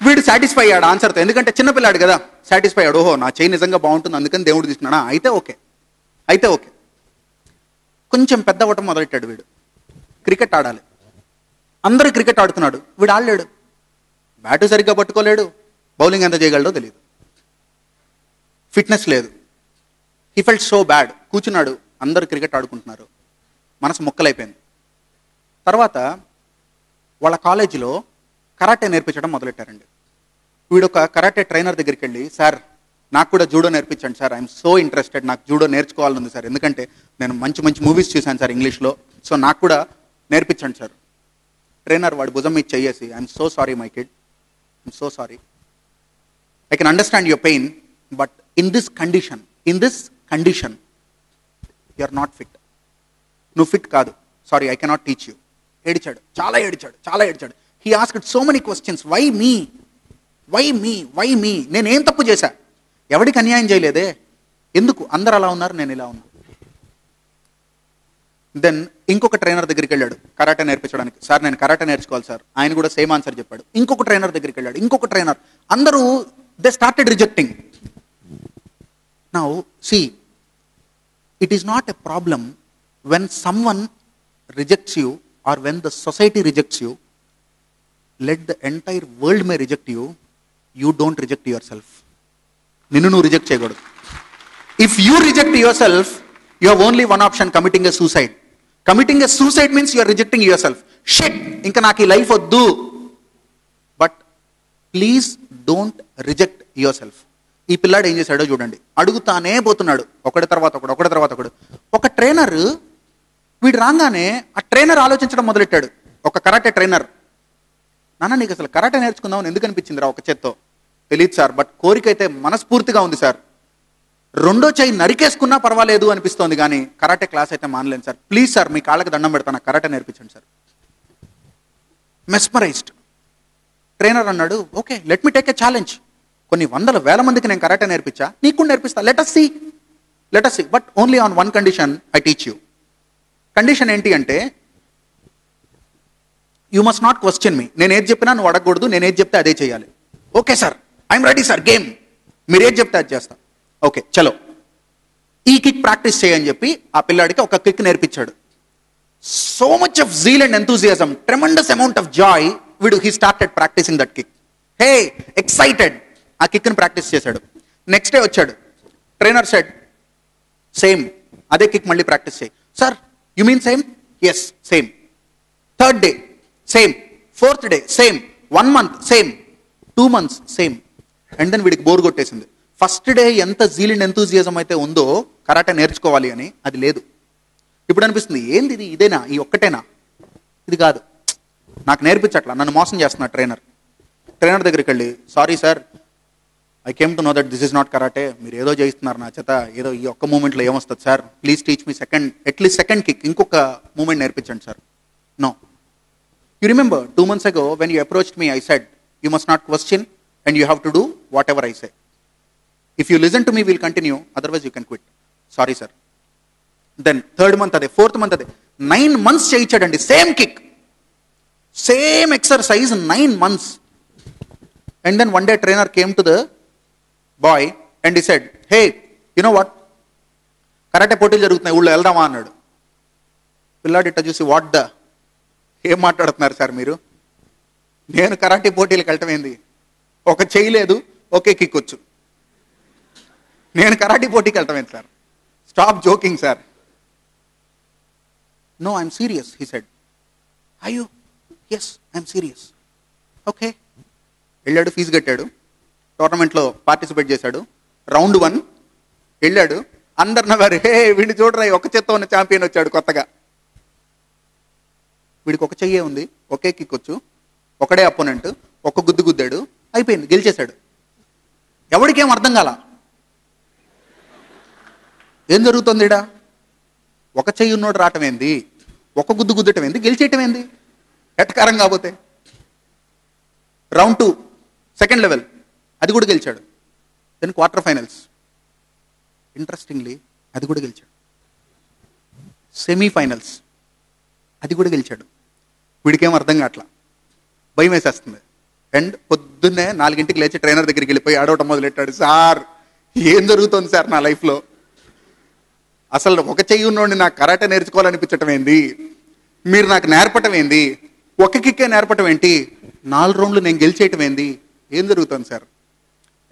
వీడు సాటిస్ఫై అయ్యాడు ఆన్సర్తో, ఎందుకంటే చిన్నపిల్లాడు కదా, సాటిస్ఫై అయ్యాడు. ఓహో నా చెయ్యి నిజంగా బాగుంటుంది అందుకని దేవుడు తీసుకున్నాడా, అయితే ఓకే. కొంచెం పెద్ద అవ్వటం మొదలెట్టాడు వీడు. క్రికెట్ ఆడాలి, అందరూ క్రికెట్ ఆడుతున్నాడు, వీడు ఆడలేడు, బ్యాటు సరిగ్గా పట్టుకోలేడు, బౌలింగ్ ఎంత చేయగలడో తెలియదు, ఫిట్నెస్ లేదు. He felt so bad. కూర్చున్నాడు, అందరూ క్రికెట్ ఆడుకుంటున్నారు, మనసు ముక్కలైపోయింది. తర్వాత వాళ్ళ కాలేజీలో కరాటే నేర్పించడం మొదలెట్టారండి. వీడు ఒక కరాటే ట్రైనర్ దగ్గరికి వెళ్ళి, సార్ నాకు కూడా జూడో నేర్పించండి సార్, ఐఎమ్ సో ఇంట్రెస్టెడ్, నాకు జూడో నేర్చుకోవాలని ఉంది సార్, ఎందుకంటే నేను మంచి మూవీస్ చూశాను సార్ ఇంగ్లీష్లో, సో నాకు కూడా నేర్పించండి సార్. ట్రైనర్ వాడి భుజం మీద చెయ్యేసి, I'm so sorry my kid, I'm so sorry, I can understand your pain, but in this condition you are not fit, నువ్వు ఫిట్ కాదు, sorry I cannot teach you. ఏడిచాడు, చాలా ఏడిచాడు. He asked so many questions, why me, నేనేం తప్పు చేశా, ఎవడికి అన్యాయం చేయలేదే, ఎందుకు అందరు అలా ఉన్నారు నేను ఇలా ఉన్నా. దెన్ ఇంకొక ట్రైనర్ దగ్గరికి వెళ్ళాడు కరాటే నేర్పించడానికి, సార్ నేను కరాటే నేర్చుకోవాలి సార్, ఆయన కూడా సేమ్ ఆన్సర్ చెప్పాడు. ఇంకొక ట్రైనర్ దగ్గరికి వెళ్ళాడు, ఇంకొక ట్రైనర్, అందరూ they started rejecting. Now see, it is not a problem when someone rejects you or when the society rejects you, let the entire world may reject you, you don't reject yourself. నిన్ను నువ్వు reject చేయకూడదు. If you reject yourself, you have only one option, committing a suicide. Committing a suicide means you are rejecting yourself. Shit, ఇంకా నాకు ఈ life వద్దు. But please don't reject your self. ఈ పిల్లాడు ఏం చేశాడో చూడండి, అడుగుతానే పోతున్నాడు, ఒకటి తర్వాత ఒకడు. ఒక ట్రైనర్ వీడు రాగానే ఆ ట్రైనర్ ఆలోచించడం మొదలెట్టాడు. ఒక కరాటే ట్రైనర్, నాన్న నీకు అసలు కరాటే నేర్చుకుందామని ఎందుకు అనిపించింది రా ఒక చేత్తో? తెలియదు సార్, బట్ కోరిక అయితే మనస్ఫూర్తిగా ఉంది సార్, 2వ చెయ్యి నరికేసుకున్నా పర్వాలేదు అనిపిస్తోంది, కానీ కరాటే క్లాస్ అయితే మానలేను సార్, ప్లీజ్ సార్ మీ కాళ్ళకి దండం పెడతాను, కరాటే నేర్పించండి సార్. మెస్మరైజ్డ్. ట్రైనర్ అన్నాడు, okay let me take a challenge, కొన్ని 100,000 మందికి నేను కరాటే నేర్పించా, నీకు కూడా నేర్పిస్తా, let us see, but only on one condition, I teach you. Condition ఏంటి అంటే, you must not question me, నేను ఏది చెప్పినా నువ్వు అడగకూడదు, నేను ఏది చెప్తే అదే చేయాలి. Okay sir, I'm ready sir, game, మీరు ఏది చెప్తే అది చేస్తా. ఓకే చలో, ఈ కిక్ ప్రాక్టీస్ చేయని చెప్పి ఆ పిల్లాడికి ఒక కిక్ నేర్పించాడు. So much of zeal and enthusiasm, tremendous amount of joy, he started practising that kick. He excited, ఆ కిక్ని ప్రాక్టీస్ చేశాడు. నెక్స్ట్ డే వచ్చాడు, ట్రైనర్ సెడ్ సేమ్, అదే కిక్ మళ్ళీ ప్రాక్టీస్ చేయి. Sir you mean same? Yes same. 3rd day same, 4th day same, 1 month same, 2 months same. And then వీడికి bore కొట్టేసింది. First day ఎంత జీల్ అండ్ ఎంతూజియాజం అయితే ఉందో karate నేర్చుకోవాలి అని, అది లేదు. ఇప్పుడు అనిపిస్తుంది ఏంది ఇది, ఇదేనా, ఈ ఒక్కటేనా, ఇది కాదు, నాకు నేర్పించట్లా, నన్ను మోసం చేస్తున్నాడు ట్రైనర్. ట్రైనర్ దగ్గరికి వెళ్ళి, sorry sir, I came to know that this is not karate, మీరు ఏదో చేయిస్తున్నారు నా చేత, ఏదో ఈ ఒక్క మూమెంట్లో ఏమొస్తుంది sir, please teach me at least second kick, ఇంకొక మూమెంట్ నేర్పించండి sir. No, you remember 2 months ago when you approached me, I said you must not question and you have to do whatever I say. If you listen to me, we'll continue, otherwise you can quit. Sorry sir. Then 3rd month ade, 4th month ade, 9 months చేయించాడండి, same kick, same exercise 9 months. And then one day trainer came to the boy and he said, hey, you know what, karate పోటీలు జరుగుతున్నాయి ఊళ్ళో, వెళ్దామా అన్నాడు. పిల్లాడు ఇట్ట చూసి ఏం మాట్లాడుతున్నారు సార్ మీరు, నేను కరాటే పోటీలకు వెళ్ళటం ఏంది, ఒక చెయ్యి లేదు ఒకే కిక్ వచ్చు, నేను కరాటే పోటీకి వెళ్ళటం ఏంటి sir, stop joking sir. No I'm serious he said. అయ్యో ఎస్ ఐఎమ్ సీరియస్. ఓకే వెళ్ళాడు, ఫీజు కట్టాడు, టోర్నమెంట్లో పార్టిసిపేట్ చేశాడు. రౌండ్ 1 వెళ్ళాడు, అందరు నవ్వారు, హే వీడిని చూడరా ఒక చేత్తో ఉన్న ఛాంపియన్ వచ్చాడు కొత్తగా. వీడికి ఒక చెయ్యే ఉంది, ఒకే కిక్ వచ్చు, ఒకడే అపోనెంట్, ఒక గుద్దు గుద్దాడు, అయిపోయింది, గెలిచేశాడు. ఎవడికేం అర్థం కాల, ఏం జరుగుతుంది ఇడా, ఒక చెయ్యి ఉన్నోడు రావటం ఏంది, ఒక గుద్దు గుద్దటం ఏంది, గెలిచేయటం ఏంది, ఎట్టకారం కాకపోతే. రౌండ్ 2 సెకండ్ లెవెల్, అది కూడా గెలిచాడు. దెన్ క్వార్టర్ ఫైనల్స్, ఇంట్రెస్టింగ్లీ అది కూడా గెలిచాడు. సెమీఫైనల్స్, అది కూడా గెలిచాడు. వీడికేం అర్థం కావట్లా, భయం వేసేస్తుంది. అండ్ పొద్దున్నే 4 లేచి ట్రైనర్ దగ్గరికి వెళ్ళిపోయి ఆడవటం మొదలెట్టాడు. సార్ ఏం జరుగుతుంది సార్ నా లైఫ్లో, అసలు ఒక చెయ్యి ఉన్నోడిని నాకు కరాటే నేర్చుకోవాలనిపించటం ఏంది, మీరు నాకు నేర్పటం ఏంది, ఒక కిక్కే నేర్పటం ఏంటి, 4 రౌండ్లు నేను గెలిచేయటం ఏంది, ఏం జరుగుతుంది sir.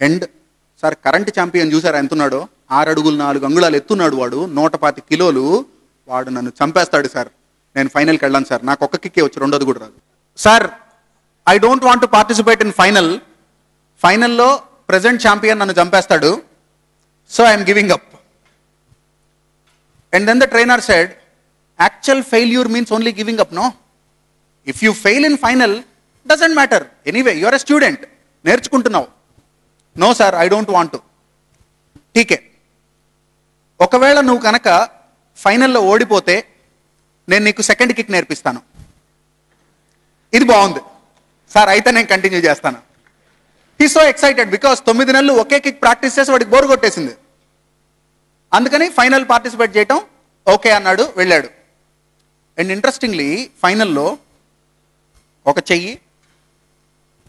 And sir current champion చూసారా ఎంతున్నాడో, 6 అడుగులు 4 అంగుళాలు ఎత్తున్నాడు వాడు, 125 కిలోలు, వాడు నన్ను చంపేస్తాడు సార్, నేను ఫైనల్కి వెళ్ళాను సార్, నాకు ఒక్క కిక్కే వచ్చి రెండోది కూడా రాదు. Sir I don't want to participate in ఫైనల్లో ప్రెసెంట్ ఛాంపియన్ నన్ను చంపేస్తాడు, so I'm giving up. And then the trainer said, actual failure means only giving up, no. If you fail in final doesn't matter, anyway you are a student, నేర్చుకుంటున్నావు. No sir I don't want to. ఠీకే, ఒకవేళ నువ్వు కనుక ఫైనల్లో ఓడిపోతే నేను నీకు second kick నేర్పిస్తాను. ఇది బాగుంది సార్, అయితే నేను కంటిన్యూ చేస్తాను. హీ సో ఎక్సైటెడ్ బికాస్ 9 నెలలు ఒకే కిక్ ప్రాక్టీస్ చేసి వాడికి బోర్ కొట్టేసింది. అందుకని ఫైనల్ పార్టిసిపేట్ చేయటం ఓకే అన్నాడు, వెళ్ళాడు. అండ్ ఇంట్రెస్టింగ్లీ ఫైనల్లో ఒక చెయ్యి,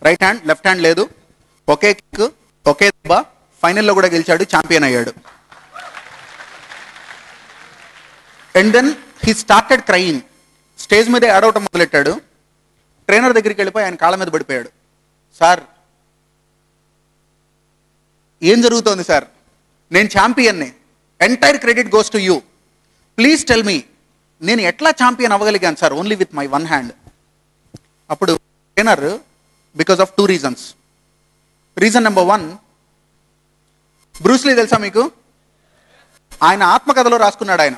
రైట్ హ్యాండ్ లెఫ్ట్ హ్యాండ్ లేదు, ఒకే కిక్ ఒకే దెబ్బ, ఫైనల్లో కూడా గెలిచాడు, ఛాంపియన్ అయ్యాడు. And then he started crying, stage మీద ఏడవటం మొదలెట్టాడు. ట్రైనర్ దగ్గరికి వెళ్ళిపోయి ఆయన కాళ్ళ మీద పడిపోయాడు. సార్ ఏం జరుగుతోంది సార్, నేను ఛాంపియన్ని, entire credit goes to you, please tell me, నేను ఎట్లా ఛాంపియన్ అవ్వగలిగాను sir only with my 1 hand. అప్పుడు trainer, because of 2 reasons. Reason number 1, Bruce Lee తెలుసా మీకు, ఆయన ఆత్మకథలో రాసుకున్నాడు, ఆయన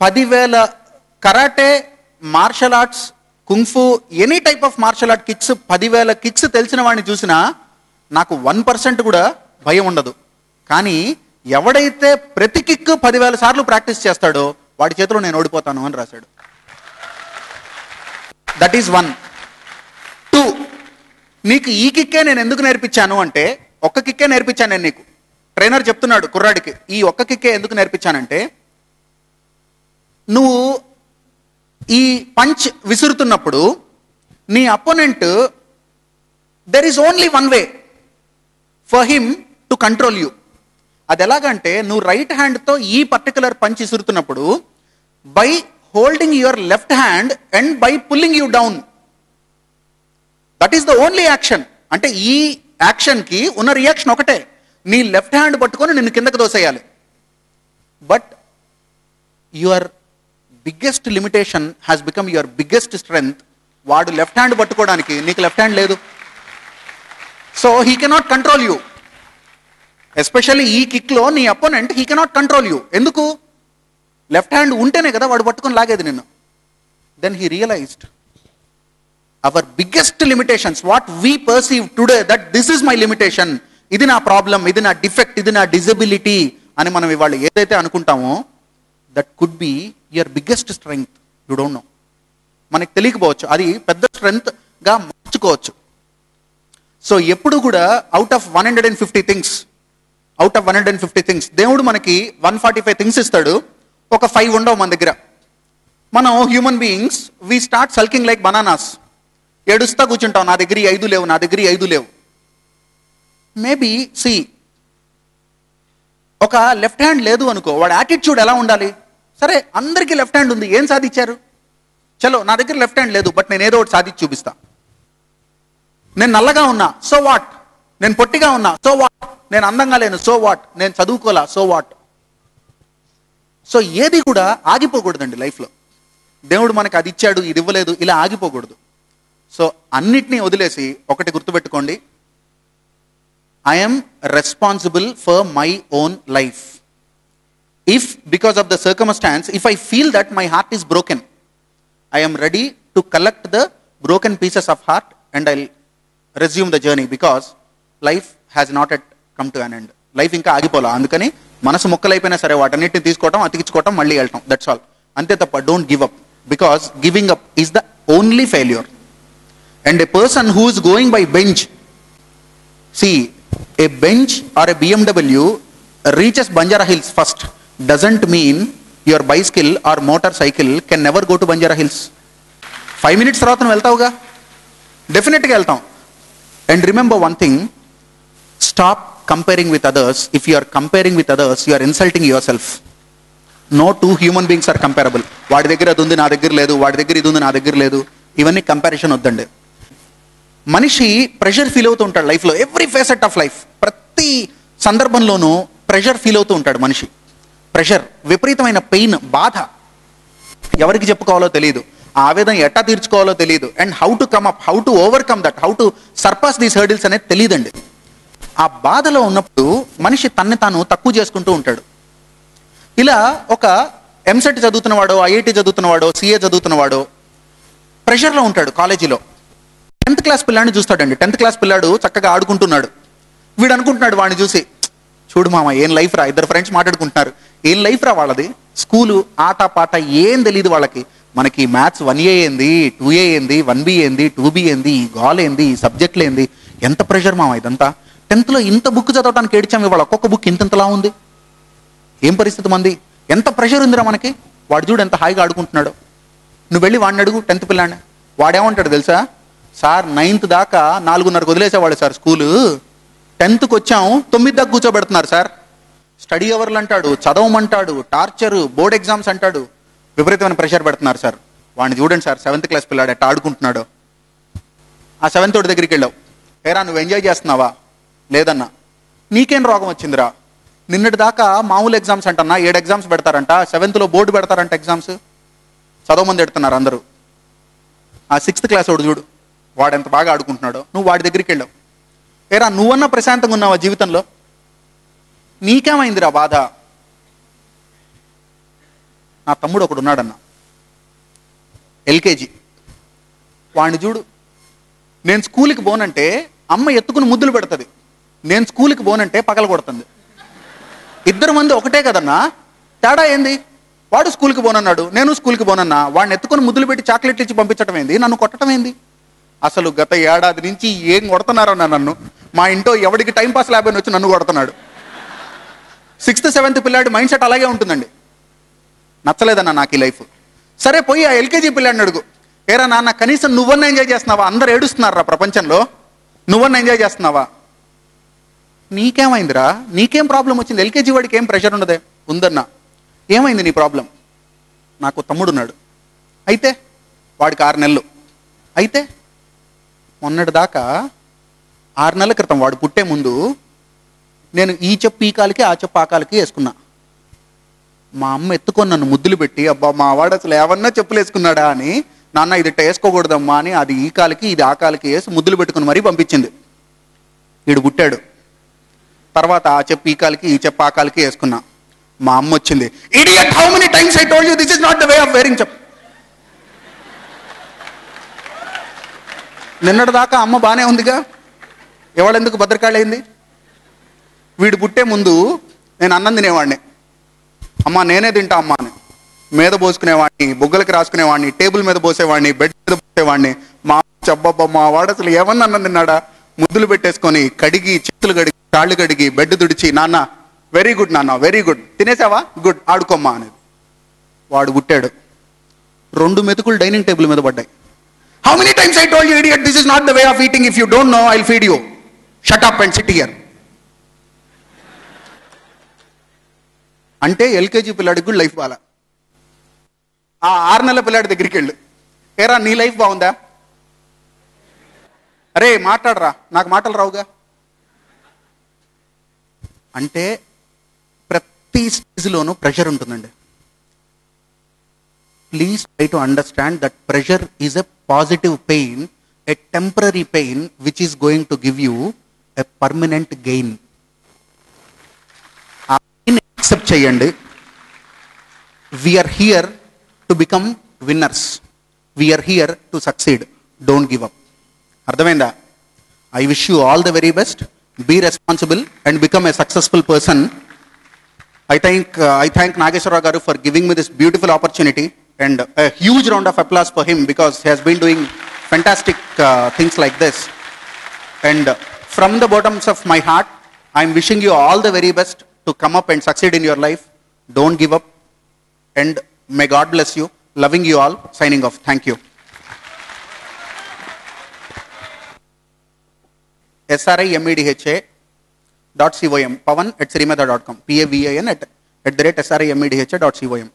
10,000 karate, martial arts, kung fu, any type of martial art kicks, 10,000 kicks తెలిసిన వాడిని చూసినా నాకు 1% కూడా భయం ఉండదు. కానీ ఎవడైతే ప్రతి కిక్ 10,000 సార్లు ప్రాక్టీస్ చేస్తాడో వాడి చేతిలో నేను ఓడిపోతాను అని రాశాడు. That is 1. 2, నీకు ఈ కిక్కే నేను ఎందుకు నేర్పించాను అంటే, ఒక్క కిక్కే నేర్పించాను నేను నీకు. ట్రైనర్ చెప్తున్నాడు కుర్రాడికి, ఈ ఒక్క కిక్కే ఎందుకు నేర్పించానంటే, నువ్వు ఈ పంచ్ విసురుతున్నప్పుడు నీ opponent, there is only 1 way for him to control you. అది ఎలాగంటే, నువ్వు రైట్ హ్యాండ్తో ఈ పర్టికులర్ పంచ్ విసురుతున్నప్పుడు by holding your left hand and by pulling you down, that is the only action. అంటే ఈ యాక్షన్కి ఉన్న రియాక్షన్ ఒకటే, నీ లెఫ్ట్ హ్యాండ్ పట్టుకొని నిన్ను కిందకు దోసేయాలి. But your biggest limitation has become your biggest strength. వాడు లెఫ్ట్ హ్యాండ్ పట్టుకోవడానికి, నీకు లెఫ్ట్ హ్యాండ్ లేదు, so he cannot control you. Especially ఈ కిక్లో నీ opponent he cannot control you. ఎందుకు? లెఫ్ట్ హ్యాండ్ ఉంటేనే కదా వాడు పట్టుకొని లాగేది నిన్ను. Then he realised our biggest limitations, what we perceive today, that this is my limitation, ఇది నా ప్రాబ్లం, ఇది నా డిఫెక్ట్, ఇది నా డిజబిలిటీ అని మనం ఇవాళ ఏదైతే అనుకుంటామో, that could be your biggest strength. You don't know, మనకు తెలియకపోవచ్చు, అది పెద్ద స్ట్రెంగ్త్గా మార్చుకోవచ్చు. సో ఎప్పుడు కూడా అవుట్ ఆఫ్ 150 థింగ్స్ దేవుడు మనకి 145 థింగ్స్ ఇస్తాడు, ఒక 5 ఉండవు మన దగ్గర. మనం human beings we start sulking like bananas, ఏడుస్తా కూర్చుంటాం, నా దగ్గర 5 లేవు, నా దగ్గర 5 లేవు. మేబీ సి ఒక లెఫ్ట్ హ్యాండ్ లేదు అనుకో, వాడి యాటిట్యూడ్ ఎలా ఉండాలి? సరే అందరికీ లెఫ్ట్ హ్యాండ్ ఉంది, ఏం సాధించారు? చలో నా దగ్గర లెఫ్ట్ హ్యాండ్ లేదు, బట్ నేను ఏదో ఒకటి సాధించి చూపిస్తా. నేను నల్లగా ఉన్నా, సో వాట్? నేను పొట్టిగా ఉన్నా, సో వాట్? నేను అందంగా లేను, సో వాట్? నేను చదువుకోలా, సో వాట్? సో ఏది కూడా ఆగిపోకూడదండి లైఫ్లో. దేవుడు మనకి అది ఇచ్చాడు, ఇది ఇవ్వలేదు, ఇలా ఆగిపోకూడదు. సో అన్నిటినీ వదిలేసి ఒకటి గుర్తుపెట్టుకోండి, I'm responsible for my own life. If because of the circumstances, if I feel that my heart is broken, I am ready to collect the broken pieces of heart and I'll resume the journey because life has not yet come to an end. Life ఇంకా ఆగిపోలా. అందుకని మనసు ముక్కలైపోయినా సరే వాటన్నిటిని తీసుకోవటం, అతికించుకోవటం, మళ్ళీ వెళ్ళటం. That's all. అంతే తప్ప don't give up, because giving up is the only failure. And A person who is going by bench, see, a bench or a BMW reaches Banjara Hills first doesn't mean your bicycle or motorcycle can never go to Banjara Hills. 5 minutes తర్వాత నువ్వు వెళ్తావుగా, డెఫినెట్గా వెళ్తాం. And remember one thing, stop comparing with others. If you are comparing with others, you are insulting yourself. No two human beings are comparable. వాడి దగ్గర అది ఉంది, నా దగ్గర లేదు, వాడి దగ్గర ఇది ఉంది, నా దగ్గర లేదు. ఇవన్నీ కంపారిజన్ వద్దండి. మనిషి ప్రెషర్ ఫీల్ అవుతూ ఉంటాడు లైఫ్లో, ఎవ్రీ ఫేసెట్ ఆఫ్ లైఫ్. ప్రతి సందర్భంలోనూ ప్రెషర్ ఫీల్ అవుతూ ఉంటాడు మనిషి. ప్రెషర్, విపరీతమైన పెయిన్, బాధ, ఎవరికి చెప్పుకోవాలో తెలియదు, ఆ ఆవేదన ఎట్టా తీర్చుకోవాలో తెలియదు. And how to come up, how to overcome that, how to surpass these hurdles అనేది తెలియదండి. ఆ బాధలో ఉన్నప్పుడు మనిషి తన్ని తాను తక్కువ చేసుకుంటూ ఉంటాడు. ఇలా ఒక ఎంసెట్ చదువుతున్నవాడో, ఐఐటి చదువుతున్నవాడో, సిఏ చదువుతున్నవాడో ప్రెషర్లో ఉంటాడు కాలేజీలో. 10th క్లాస్ పిల్లాడిని చూస్తాడండి. 10th క్లాస్ పిల్లాడు చక్కగా ఆడుకుంటున్నాడు. వీడు అనుకుంటున్నాడు వాడిని చూసి, చూడు మామ ఏం లైఫ్ రా, ఇద్దరు ఫ్రెండ్స్ మాట్లాడుకుంటున్నారు, ఏం లైఫ్ రా వాళ్ళది, స్కూలు ఆట పాట ఏం తెలియదు వాళ్ళకి. మనకి మ్యాథ్స్ 1A ఏంది, 2A ఏంది, 1B ఏంది, 2B ఏంది, ఈ గాల్ ఏంది, ఈ సబ్జెక్టులు ఏంది, ఎంత ప్రెషర్ మామ ఇదంతా. 10th ఇంత బుక్ చదవడానికి ఏడ్చాం, ఇవాళ ఒక్కొక్క బుక్ ఇంతలా ఉంది. ఏం పరిస్థితి మంది, ఎంత ప్రెషర్ ఉందిరా మనకి. వాడు చూడు ఎంత హాయిగా ఆడుకుంటున్నాడు. నువ్వు వెళ్ళి వాడిని అడుగు, 10th పిల్లాడిని, వాడేమంటాడు తెలుసా? సార్ 9th దాకా 4:30 వదిలేసేవాడు సార్ స్కూలు, 10th వచ్చాం 9 దాకా కూర్చోబెడుతున్నారు సార్. స్టడీ అవర్లు అంటాడు, చదవమంటాడు, టార్చరు, బోర్డ్ ఎగ్జామ్స్ అంటాడు, విపరీతమైన ప్రెషర్ పెడుతున్నారు సార్. వాడిని చూడండి సార్ 7th క్లాస్ పిల్లాడు ఎట్లా ఆడుకుంటున్నాడు. ఆ 7th వాడి దగ్గరికి వెళ్ళావు, ఏరా నువ్వు ఎంజాయ్ చేస్తున్నావా? లేదన్నా. నీకేం రోగం వచ్చిందిరా? నిన్నటి దాకా మామూలు ఎగ్జామ్స్ అంటన్నా 7 ఎగ్జామ్స్ పెడతారంట, 7th బోర్డు పెడతారంట ఎగ్జామ్స్, చదవమంది పెడుతున్నారు అందరూ. ఆ 6th క్లాస్ వాడు చూడు, వాడు ఎంత బాగా ఆడుకుంటున్నాడో. నువ్వు వాడి దగ్గరికి వెళ్ళావు, ఏరా నువ్వన్నా ప్రశాంతంగా ఉన్నావా జీవితంలో? నీకేమైందిరా బాధ? నా తమ్ముడు ఒకడు ఉన్నాడన్న, ఎల్కేజీ, వాడిని చూడు, నేను స్కూల్కి పోనంటే అమ్మ ఎత్తుకుని ముద్దులు పెడుతుంది, నేను స్కూల్కి పోనంటే పగల కొడుతుంది. 2 మంది ఒకటే కదన్నా, తేడా ఏంది? వాడు స్కూల్కి పోనన్నాడు, నేను స్కూల్కి పోనన్నా. వాడిని ఎత్తుకుని ముద్దులు పెట్టి చాక్లెట్లు ఇచ్చి పంపించడం ఏంది, నన్ను కొట్టడం ఏంది? అసలు గత ఏడాది నుంచి ఏం కొడుతున్నారన్నా నన్ను. మా ఇంట్లో ఎవడికి టైంపాస్ లేకపోయినా వచ్చి నన్ను కొడుతున్నాడు. 6th 7th పిల్లాడి మైండ్ సెట్ అలాగే ఉంటుందండి. నచ్చలేదన్నా నాకు ఈ లైఫ్. సరే పోయి ఆ ఎల్కేజీ పిల్లాడిని అడుగు, ఏరా నాన్న కనీసం నువ్వన్నా ఎంజాయ్ చేస్తున్నావా? అందరు ఏడుస్తున్నారా ప్రపంచంలో, నువ్వన్నా ఎంజాయ్ చేస్తున్నావా? నీకేమైందిరా? నీకేం ప్రాబ్లం వచ్చింది? ఎల్కేజీ వాడికి ఏం ప్రెషర్ ఉండదే? ఉందన్నా. ఏమైంది నీ ప్రాబ్లం? నాకు తమ్ముడున్నాడు, అయితే వాడికి 6 నెలలు, అయితే మొన్నటి దాకా 6 నెలల క్రితం వాడు పుట్టే ముందు నేను ఈ చెప్పు ఈ కాలికి ఆ చెప్పు ఆ కాలికి వేసుకున్నా. మా అమ్మ ఎత్తుకొని నన్ను ముద్దులు పెట్టి, అబ్బా మా వాడు అసలు ఏమన్నా చెప్పులు వేసుకున్నాడా అని, నాన్న ఇది వేసుకోకూడదమ్మా అని అది ఈ కాలికి ఇది ఆ కాలికి వేసి ముద్దులు పెట్టుకుని మరీ పంపించింది. వీడు పుట్టాడు, తర్వాత ఆ చెప్పు ఈ కాలికి ఈ చెప్పు ఆ కాలికి వేసుకున్నా. మా అమ్మ వచ్చింది, idiot, how many times I told you this is not the way of wearing చెప్పు. నిన్నటి దాకా అమ్మ బాగానే ఉందిగా, ఎవడెందుకు భద్రకాళైంది? వీడు పుట్టే ముందు నేను అన్నం తినేవాడిని, అమ్మ నేనే తింటా అమ్మ అని మీద పోసుకునేవాడిని, బొగ్గలకి రాసుకునేవాడిని, టేబుల్ మీద పోసేవాడిని, బెడ్ మీద పోసేవాడిని. మా చెబ్బబ్బ మా వాడు అసలు ఏమన్నా అన్నం తిన్నాడా? ముద్దులు పెట్టేసుకొని కడిగి, చేతులు కడిగి, కాళ్ళు కడిగి, బెడ్ తుడిచి, నాన్న వెరీ గుడ్ నాన్న వెరీ గుడ్, తినేసావా, గుడ్, ఆడుకోమ్మా అనేది. వాడు పుట్టాడు, 2 మెతుకులు డైనింగ్ టేబుల్ మీద పడ్డాయి. How many times I told you idiot this is not the way of eating, if you don't know I will feed you, shut up and SIT here. అంటే LKG పిల్లాడికి కూడా life బాగా. ఆ 6 నెలల పిల్లాడి దగ్గరికి వెళ్ళు, ఏరా నీ లైఫ్ బాగుందా, అరే మాట్లాడరా నాకు మాటలు రావుగా అంటే ప్రతి స్టేజ్లోనూ ప్రెషర్ ఉంటుందండి. Please try to understand that pressure is a positive pain, a temporary pain which is going to give you a permanent gain. ఆ పెయిన్ యాక్సెప్ట్ చేయండి. We're here to become winners, we're here to succeed, don't give up. అర్థమైందా? I wish you all the very best. Be responsible and become a successful person. I thank Nageshwara garu for giving me this beautiful opportunity, and a huge round of applause for him because he has been doing fantastic things like this. And from the bottoms of my heart, I am wishing you all the very best to come up and succeed in your life. Don't give up, and may God bless you. Loving you all. Signing off. Thank you. SRIMEDHA.com, pavan@srimedha.com, pavan@srimedha.com.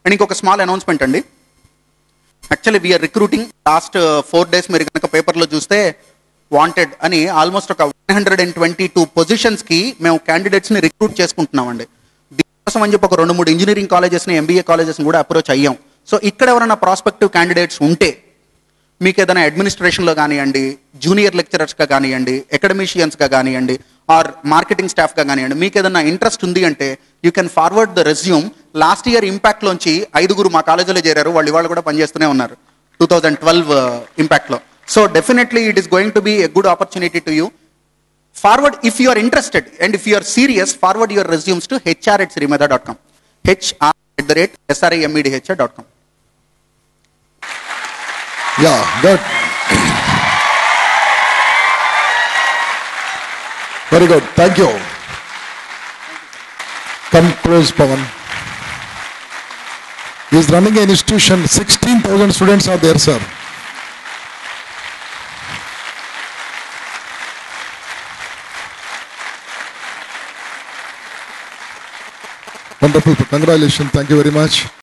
And ఇంకొక small announcement అండి. Actually we're recruiting. Last 4 days మీరు కనుక పేపర్లో చూస్తే wanted అని almost ఒక 122 పొజిషన్స్కి మేము క్యాండిడేట్స్ని recruit చేసుకుంటున్నామండి. దీనికోసం అని చెప్పి ఒక 2-3 ఇంజనీరింగ్ కాలేజెస్ని, ఎంబీఏ కాలేజెస్ని కూడా అప్రోచ్ అయ్యాం. సో ఇక్కడ ఎవరైనా ప్రాస్పెక్టివ్ క్యాండిడేట్స్ ఉంటే, మీకు ఏదైనా అడ్మినిస్ట్రేషన్లో కానివ్వండి, జూనియర్ లెక్చరర్స్గా కానివ్వండి, అకాడమిషియన్స్గా కానివ్వండి, ఆర్ మార్కెటింగ్ స్టాఫ్గా కానివ్వండి, మీకు ఏదైనా ఇంట్రెస్ట్ ఉంది అంటే you can forward the resume. Last year ఇంపాక్ట్లోంచి 5 మా కాలేజీలో చేరారు. వాళ్ళు కూడా పనిచేస్తూనే ఉన్నారు 2012 ఇంపాక్ట్లో. So definitely it is going to be a good opportunity to you. Forward if you are interested and if you are serious, forward your resumes to HR@srimedha.com, HR@srimedha.com. Yeah, good. Very good. Thank you. Come close, Pavan. He is running an institution. 16,000 students are there, sir. Wonderful. Congratulations. Thank you very much.